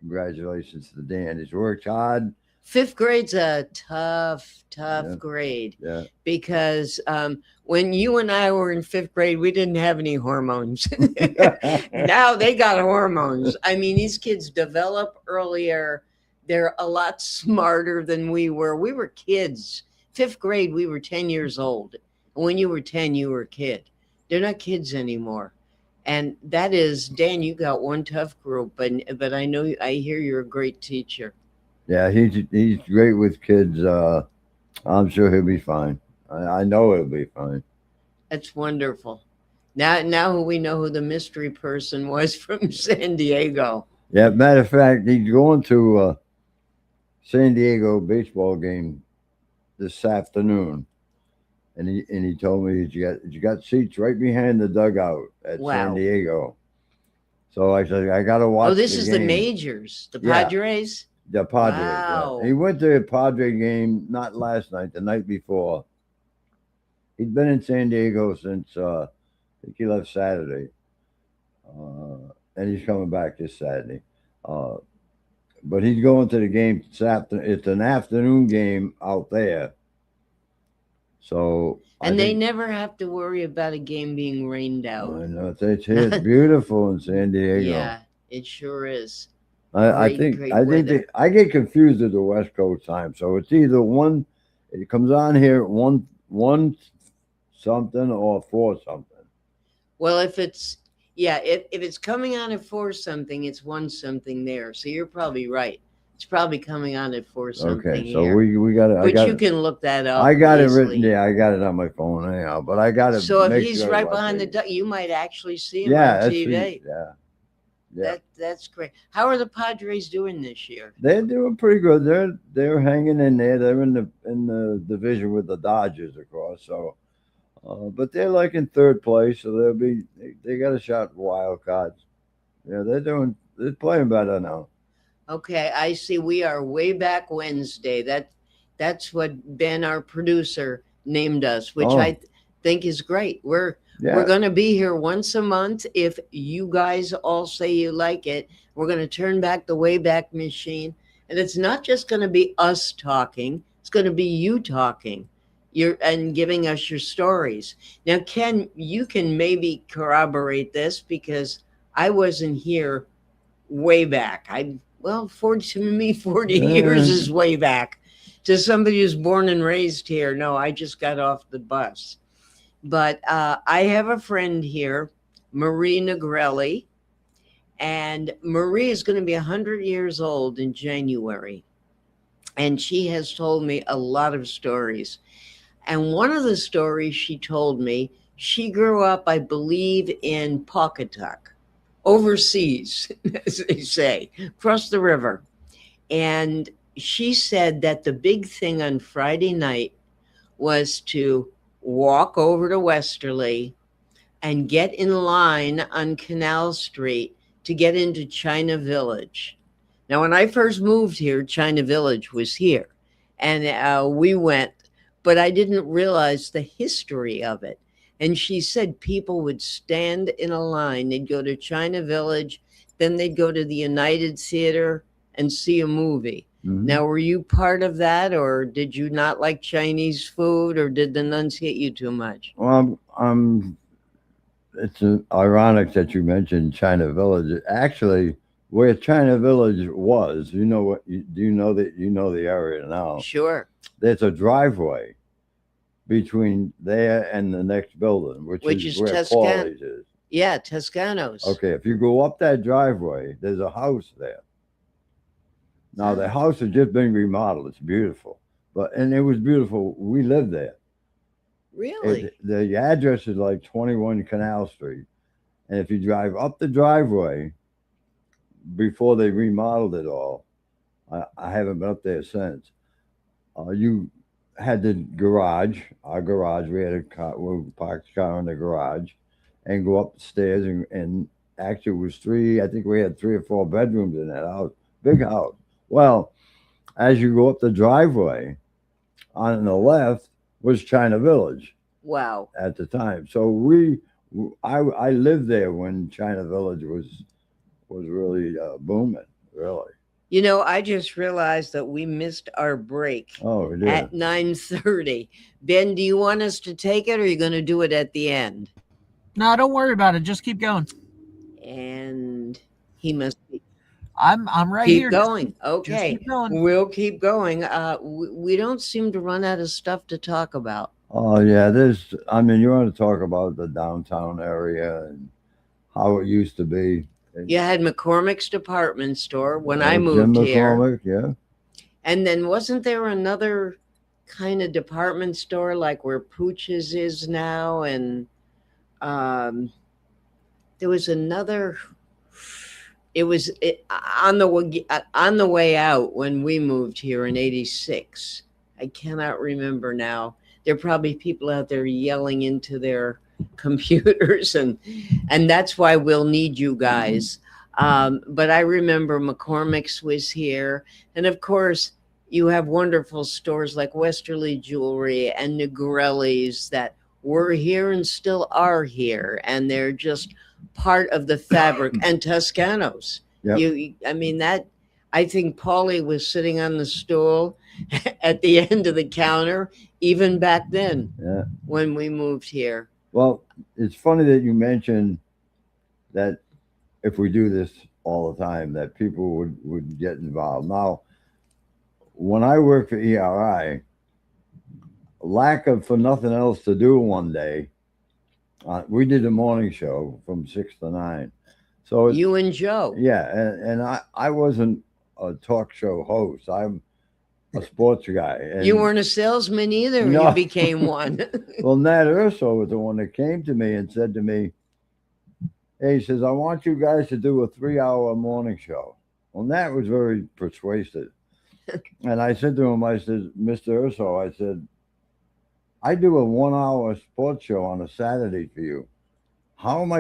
Congratulations to Dan. He's worked hard. 5th grade's a tough Yeah. grade Yeah. because when you and I were in 5th grade, we didn't have any hormones. Now they got hormones. I mean, these kids develop earlier. They're a lot smarter than we were. We were kids. 5th grade, we were 10 years old. And when you were 10, you were a kid. They're not kids anymore. And that is, Dan, you got one tough group, but I know, I hear you're a great teacher. Yeah, he's great with kids. I'm sure he'll be fine. I know he'll be fine. That's wonderful. Now we know who the mystery person was from San Diego. Yeah, matter of fact, he's going to a San Diego baseball game this afternoon. And he told me you got seats right behind the dugout at Wow. San Diego. So I said, I got to watch Oh, this is the game. majors, the Yeah. Padres? The Padres. yeah. Wow. He went to a Padre game, not last night, the night before. He'd been in San Diego since, I think he left Saturday. And he's coming back this Saturday. But he's going to the game this afternoon. It's an afternoon game out there. So And they never have to worry about a game being rained out. I know it's beautiful in San Diego. Yeah, it sure is. I Great, great think weather. I get confused with the West Coast time. So it's either it comes on here one something or 4 something. Well, if it's coming on at 4 something, it's 1 something there. So you're probably right. It's probably coming on at 4 something. Okay, so here. we got it. But you can look that up. I got easily. it written. Yeah, I got it on my phone anyhow. But I got it. So if he's right behind you might actually see him on that's TV. Yeah. That's great. How are the Padres doing this year? They're doing pretty good. They're hanging in there. They're in the division with the Dodgers, of course. So, but they're like in 3rd place, so they got a shot at wild cards. Yeah, they're playing better now. Okay, I see. We are way back Wednesday. That's what Ben, our producer, named us, which I think is great. We're going to be here once a month. If you guys all say you like it, we're going to turn back the Wayback Machine. And it's not just going to be us talking. It's going to be you talking and giving us your stories. Now, Ken, you can maybe corroborate this because I wasn't here way back. 40 years is way back. To somebody who's born and raised here, no, I just got off the bus. But I have a friend here, Marie Negrelli, and Marie is going to be 100 years old in January. And she has told me a lot of stories. And one of the stories she told me, she grew up, I believe, in Pawcatuck, overseas, as they say, across the river. And she said that the big thing on Friday night was to walk over to Westerly and get in line on Canal Street to get into China Village. Now, when I first moved here, China Village was here, and we went, but I didn't realize the history of it. And she said people would stand in a line. They'd go to China Village, then they'd go to the United Theater and see a movie. Mhm. Now, were you part of that, or did you not like Chinese food, or did the nuns hit you too much? Well, it's ironic that you mentioned China Village. Actually, where China Village was, you know what? Do you know that you know the area now? Sure. There's a driveway between there and the next building, which is where Paulie's is. Yeah, Toscanos. Okay, if you go up that driveway, there's a house there. Now the house has just been remodeled. It's beautiful, and it was beautiful. We lived there. Really? The address is like 21 Canal Street, and if you drive up the driveway before they remodeled it all, I haven't been up there since. You had the garage, our garage. We had a car. We parked the car in the garage, and go up the stairs. And actually, it was three. I think we had 3 or 4 bedrooms in that house. Big house. Well, as you go up the driveway, on the left was China Village. Wow. At the time, so I lived there when China Village was really booming. Really. You know, I just realized that we missed our break Oh, we did. at 9:30. Ben, do you want us to take it, or are you going to do it at the end? No, don't worry about it. Just keep going. And he must be. I'm right Keep here. going. Just Okay. keep going. We'll keep going. We don't seem to run out of stuff to talk about. Oh yeah, you want to talk about the downtown area and how it used to be. You had McCormick's department store when I Jim moved here. McCormick, yeah. And then wasn't there another kind of department store like where Pooch's is now? And there was another. It was on the way out when we moved here in '86. I cannot remember now. There are probably people out there yelling into their computers, and that's why we'll need you guys. But I remember McCormick's was here, and of course you have wonderful stores like Westerly Jewelry and Negrelli's that were here and still are here, and they're just part of the fabric. And Toscanos. Yep. I think Paulie was sitting on the stool at the end of the counter, even back then. Yeah. When we moved here. Well, it's funny that you mentioned that if we do this all the time, that people would get involved. Now, when I worked for ERI, lack of for nothing else to do one day, we did a morning show from 6 to 9. So you and Joe. Yeah, and I wasn't a talk show host. I'm a sports guy. And you weren't a salesman either. No. You became one. Well, Nat Urso was the one that came to me and said to me, hey, he says, I want you guys to do a 3-hour morning show. Well, Nat was very persuasive. And I said to him, I said, Mr. Urso, I said, I do a 1-hour sports show on a Saturday for you. What am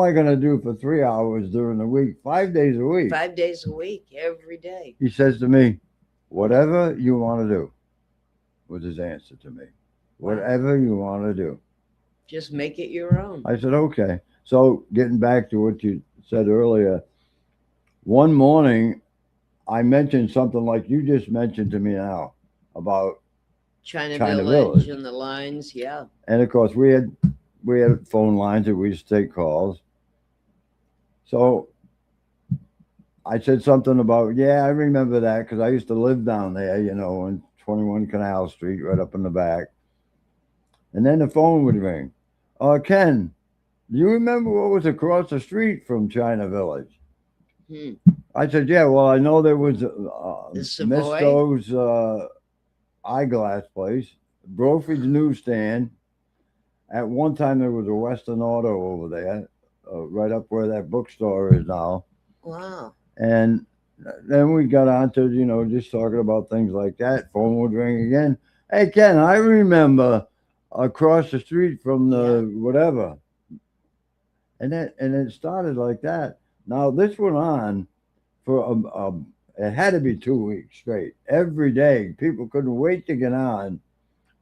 I going to do for 3 hours during the week, 5 days a week? 5 days a week, every day. He says to me, whatever you want to do, was his answer to me. Whatever you want to do. Just make it your own. I said, okay. So getting back to what you said earlier, one morning I mentioned something like you just mentioned to me now about China Village Village and the lines, yeah. And of course we had phone lines that we used to take calls. So I said something about, yeah, I remember that because I used to live down there, on 21 Canal Street, right up in the back. And then the phone would ring. Ken, do you remember what was across the street from China Village? I said, yeah, well, I know there was Misto's eyeglass place, Brophy's newsstand. At one time, there was a Western Auto over there, right up where that bookstore is now. Wow. And then we got on to, just talking about things like that. Phone would ring again. Hey, Ken, I remember across the street from the whatever. And it started like that. Now, this went on for, it had to be 2 weeks straight. Every day, people couldn't wait to get on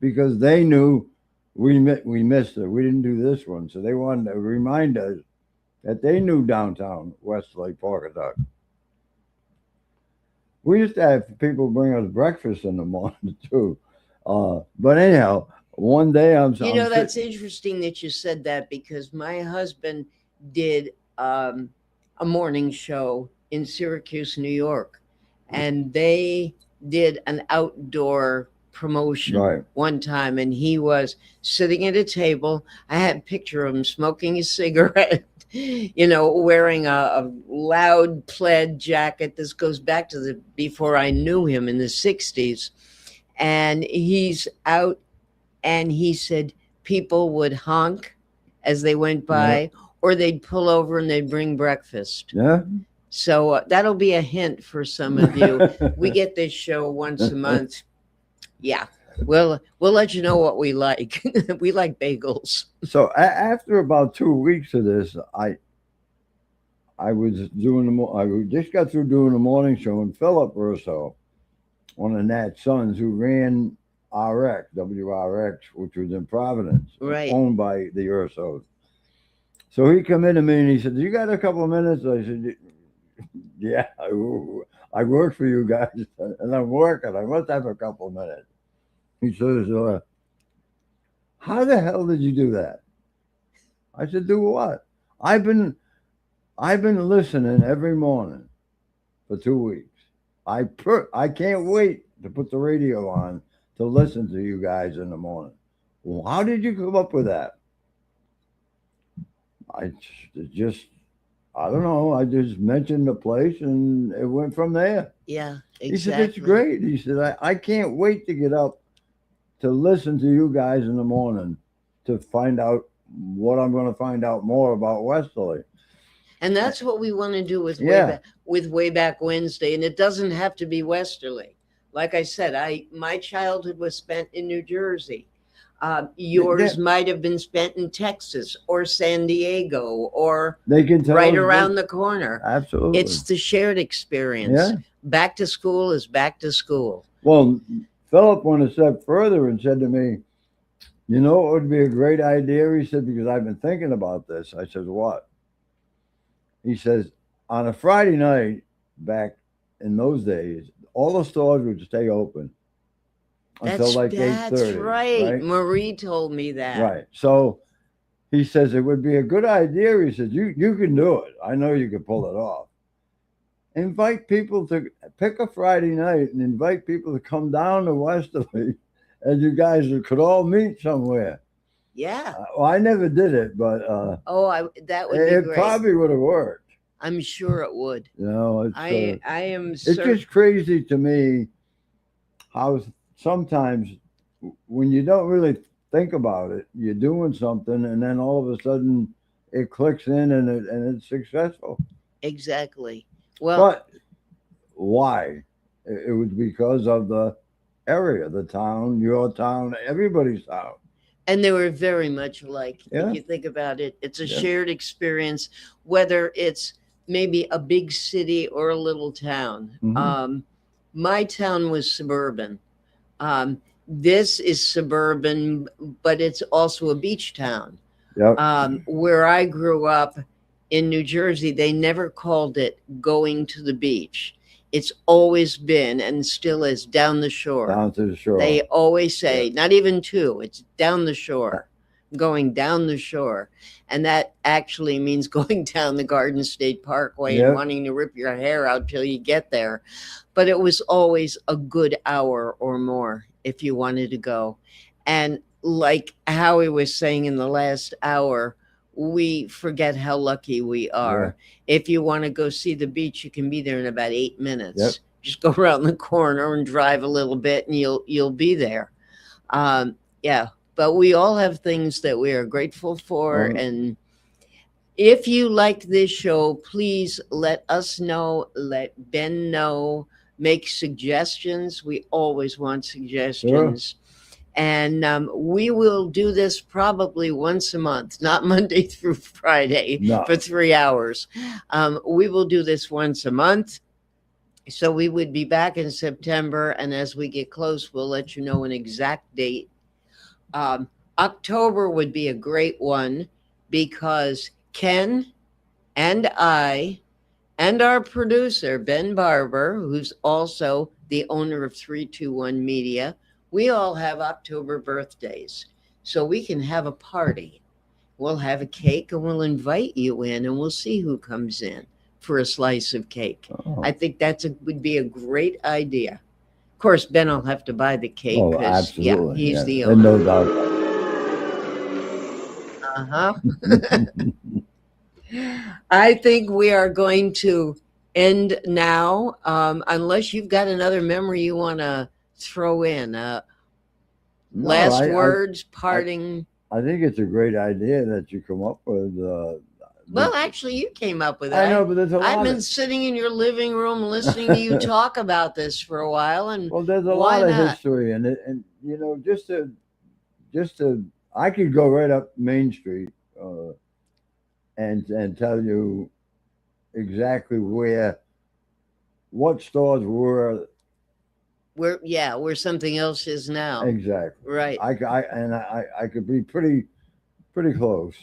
because they knew we missed it. We didn't do this one, so they wanted to remind us that they knew downtown Westlake Park. We used to have people bring us breakfast in the morning too. But anyhow, one day That's interesting that you said that, because my husband did a morning show in Syracuse, New York, and they did an outdoor promotion Right. one time, and he was sitting at a table. I had a picture of him smoking a cigarette, wearing a loud plaid jacket. This goes back to before I knew him in the 60s. And he's out, and he said people would honk as they went by, or they'd pull over and they'd bring breakfast. Yeah. So that'll be a hint for some of you. We get this show once a month. Yeah. We'll let you know what we like. We like bagels. So after about 2 weeks of this, I just got through doing the morning show, and Philip Urso, one of Nat's sons, who ran WRX, which was in Providence, right, owned by the Ursos. So he come in to me and he said, "You got a couple of minutes?" I said, "Yeah, I work for you guys, and I'm working. I must have a couple of minutes." He says, "How the hell did you do that?" I said, "Do what?" I've been listening every morning for 2 weeks. I can't wait to put the radio on to listen to you guys in the morning. Well, how did you come up with that? I don't know. I just mentioned the place, and it went from there. Yeah, exactly. He said, "It's great." He said, I can't wait to get up to listen to you guys in the morning to find out what I'm going to find out more about Westerly. And that's what we want to do with Way Back Wednesday. And it doesn't have to be Westerly. Like I said, my childhood was spent in New Jersey. Yours might have been spent in Texas or San Diego, or they can tell right around the corner. Absolutely. It's the shared experience. Yeah. Back to school is back to school. Well, Philip went a step further and said to me, "You know, it would be a great idea." He said, "Because I've been thinking about this." I said, "What?" He says, "On a Friday night, back in those days, all the stores would stay open until like 8:30. That's right. Marie told me that. Right. So he says it would be a good idea. He says, you can do it. I know you can pull it off. Invite people to pick a Friday night and invite people to come down to Westerly, and you guys could all meet somewhere." Yeah. Well, I never did it, but that would be it great. probably would have worked. I'm sure it would. It's, I am. It's just crazy to me how sometimes when you don't really think about it, you're doing something, and then all of a sudden it clicks in and it's successful. Exactly. Well, but why? It was because of the area, the town, your town, everybody's town. And they were very much alike. Yeah. If you think about it, it's a shared experience, whether it's maybe a big city or a little town. Mhm. My town was suburban. This is suburban, but it's also a beach town. Yep. Where I grew up in New Jersey, they never called it going to the beach. It's always been, and still is, down the shore. Down to the shore. They always say, not even to, it's down the shore, going down the shore. And that actually means going down the Garden State Parkway and wanting to rip your hair out till you get there. But it was always a good hour or more if you wanted to go. And like Howie was saying in the last hour, we forget how lucky we are. If you want to go see the beach, you can be there in about 8 minutes. Just go around the corner and drive a little bit, and you'll be there. But we all have things that we are grateful for. And if you like this show, please let us know, let Ben know, make suggestions. We always want suggestions. And we will do this probably once a month, not Monday through Friday for 3 hours. We will do this once a month. So we would be back in September. And as we get close, we'll let you know an exact date. October would be a great one because Ken and I and our producer, Ben Barber, who's also the owner of 321 Media, we all have October birthdays. So we can have a party. We'll have a cake and we'll invite you in and we'll see who comes in for a slice of cake. I think would be a great idea. Of course, Ben will have to buy the cake Oh, because absolutely. he's the And owner. no doubt. Uh-huh. I think we are going to end now, unless you've got another memory you want to throw in. No, Last words, parting. I think it's a great idea that you come up with. Well, actually, you came up with it. I know, but there's a lot I've been of- sitting in your living room listening to you talk about this for a while, and Well, there's a why lot of not? history in it, and you know, just to, I could go right up Main Street, and tell you exactly what stores were where something else is now. exactly. Right. I could be pretty close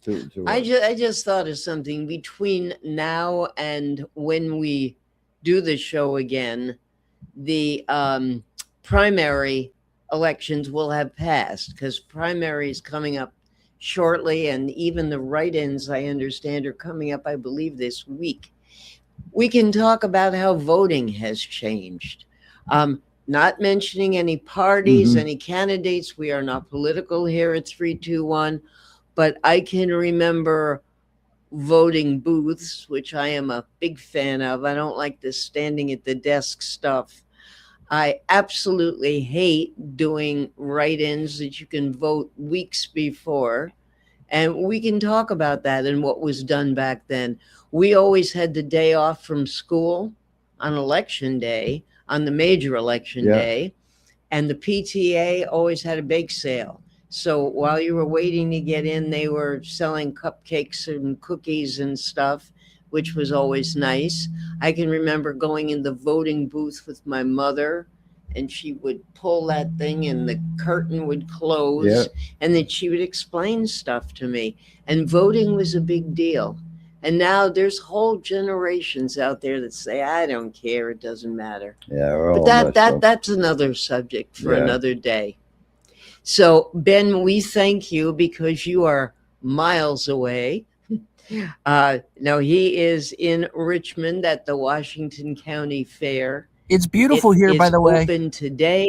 to it. I just thought of something between now and when we do the show again. The primary elections will have passed because primary is coming up shortly, and even the write-ins, I understand, are coming up, I believe, this week. We can talk about how voting has changed. Not mentioning any parties, any candidates. We are not political here at 321, but I can remember voting booths, which I am a big fan of. I don't like this standing at the desk stuff. I absolutely hate doing write-ins that you can vote weeks before. And we can talk about that and what was done back then. We always had the day off from school on election day, on the major election day, and the PTA always had a bake sale. So while you were waiting to get in, they were selling cupcakes and cookies and stuff, which was always nice. I can remember going in the voting booth with my mother, and she would pull that thing and the curtain would close, and then she would explain stuff to me. And voting was a big deal. And now there's whole generations out there that say, I don't care, it doesn't matter. Yeah, we're all But messed up. that's another subject for Yeah. another day. So, Ben, we thank you because you are miles away. No, he is in Richmond at the Washington County Fair. It's beautiful here, by the way. Open today.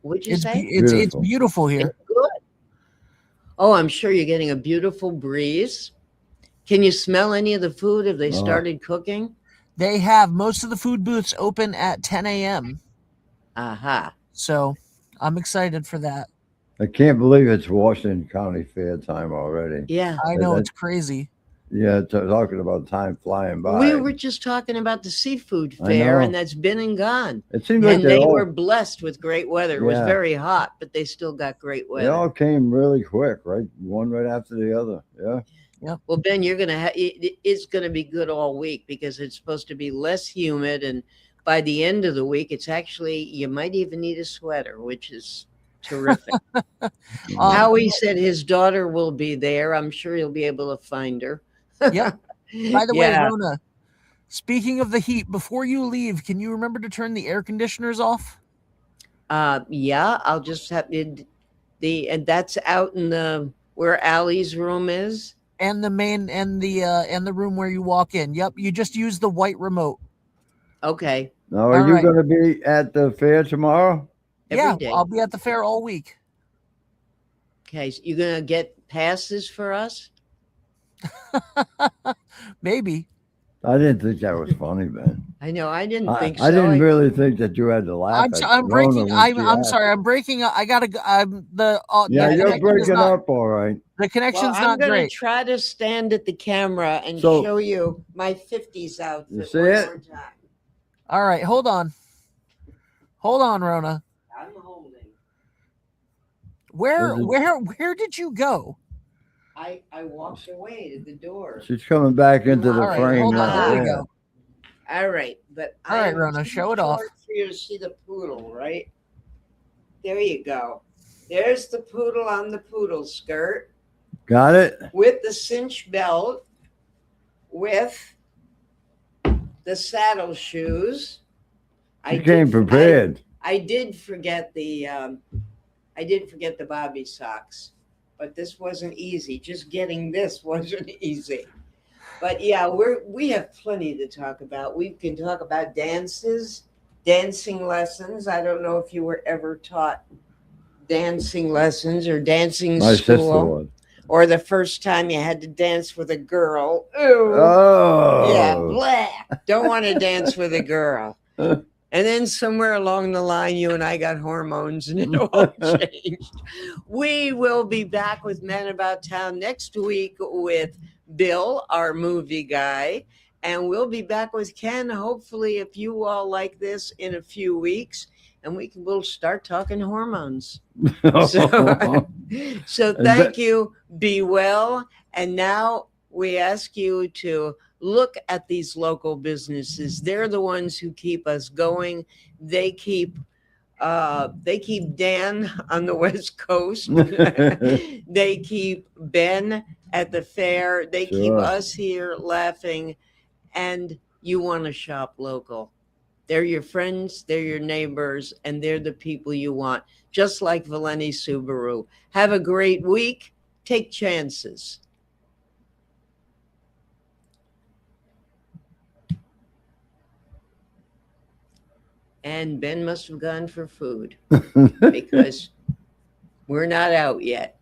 What'd you say? It's beautiful here. Good. Oh, I'm sure you're getting a beautiful breeze. Can you smell any of the food? Have they started cooking? They have most of the food booths open at 10 a.m. Aha. So I'm excited for that. I can't believe it's Washington County Fair time already. Yeah. I know, it's crazy. Yeah, talking about time flying by. We were just talking about the seafood I fair, know. and that's been and gone. It seems like And they they all- were blessed with great weather. It was Yeah. very hot, but they still got great They weather. all came really quick, right? One right after the other. Yeah. Yeah. Well, Ben, you're gonna it's gonna be good all week because it's supposed to be less humid, and by the end of the week, it's actually you might even need a sweater, which is terrific. Howie said his daughter will be there. I'm sure he'll be able to find her. Yep. By the way, Yeah. Rona, speaking of the heat, before you leave, can you remember to turn the air conditioners off? Yeah, I'll just have and that's out in the where Allie's room is. And the main and the room where you walk in. Yep, you just use the white remote. Okay. Now, are All you right. going to be at the fair tomorrow? Yeah, day. I'll be at the fair all week. Okay, so you're gonna get passes for us? Maybe. I didn't think that was funny, man. I know I didn't think so. I didn't really think that you had to laugh. I'm breaking. I'm sorry. I'm breaking. I gotta. Yeah, the you're connection is breaking not- up, all right. The connection's I'm not gonna great. try to stand at the camera and So- show you my 50s outfit. You see one it? more time. All right, hold on, Rona. I'm holding. Where did you go? I walked away to the door. She's coming back into the All right, frame hold on, now. there we yeah. go. All right, but All right, I'm Rona, too show it off. short for you to see the poodle, right? There you go. There's the poodle on the poodle skirt Got it? with the cinch belt, with the saddle shoes. You came prepared. I did forget the bobby socks, but this wasn't easy. Just getting this wasn't easy. But yeah, we have plenty to talk about. We can talk about dancing lessons. I don't know if you were ever taught dancing lessons or dancing My sister school, was. or the first time you had to dance with a girl. Ooh. Oh. Yeah, blah. Don't want to dance with a girl. And then somewhere along the line, you and I got hormones and it all changed. We will be back with Men About Town next week with Bill, our movie guy. And we'll be back with Ken, hopefully, if you all like this, in a few weeks. And we'll start talking hormones. So thank you. Be well. And now we ask you to look at these local businesses. They're the ones who keep us going. They keep Dan on the West Coast. They keep Ben at the fair. They keep us here laughing. And you want to shop local. They're your friends, they're your neighbors, and they're the people you want, just like Valeni Subaru. Have a great week. Take chances. And Ben must have gone for food because we're not out yet.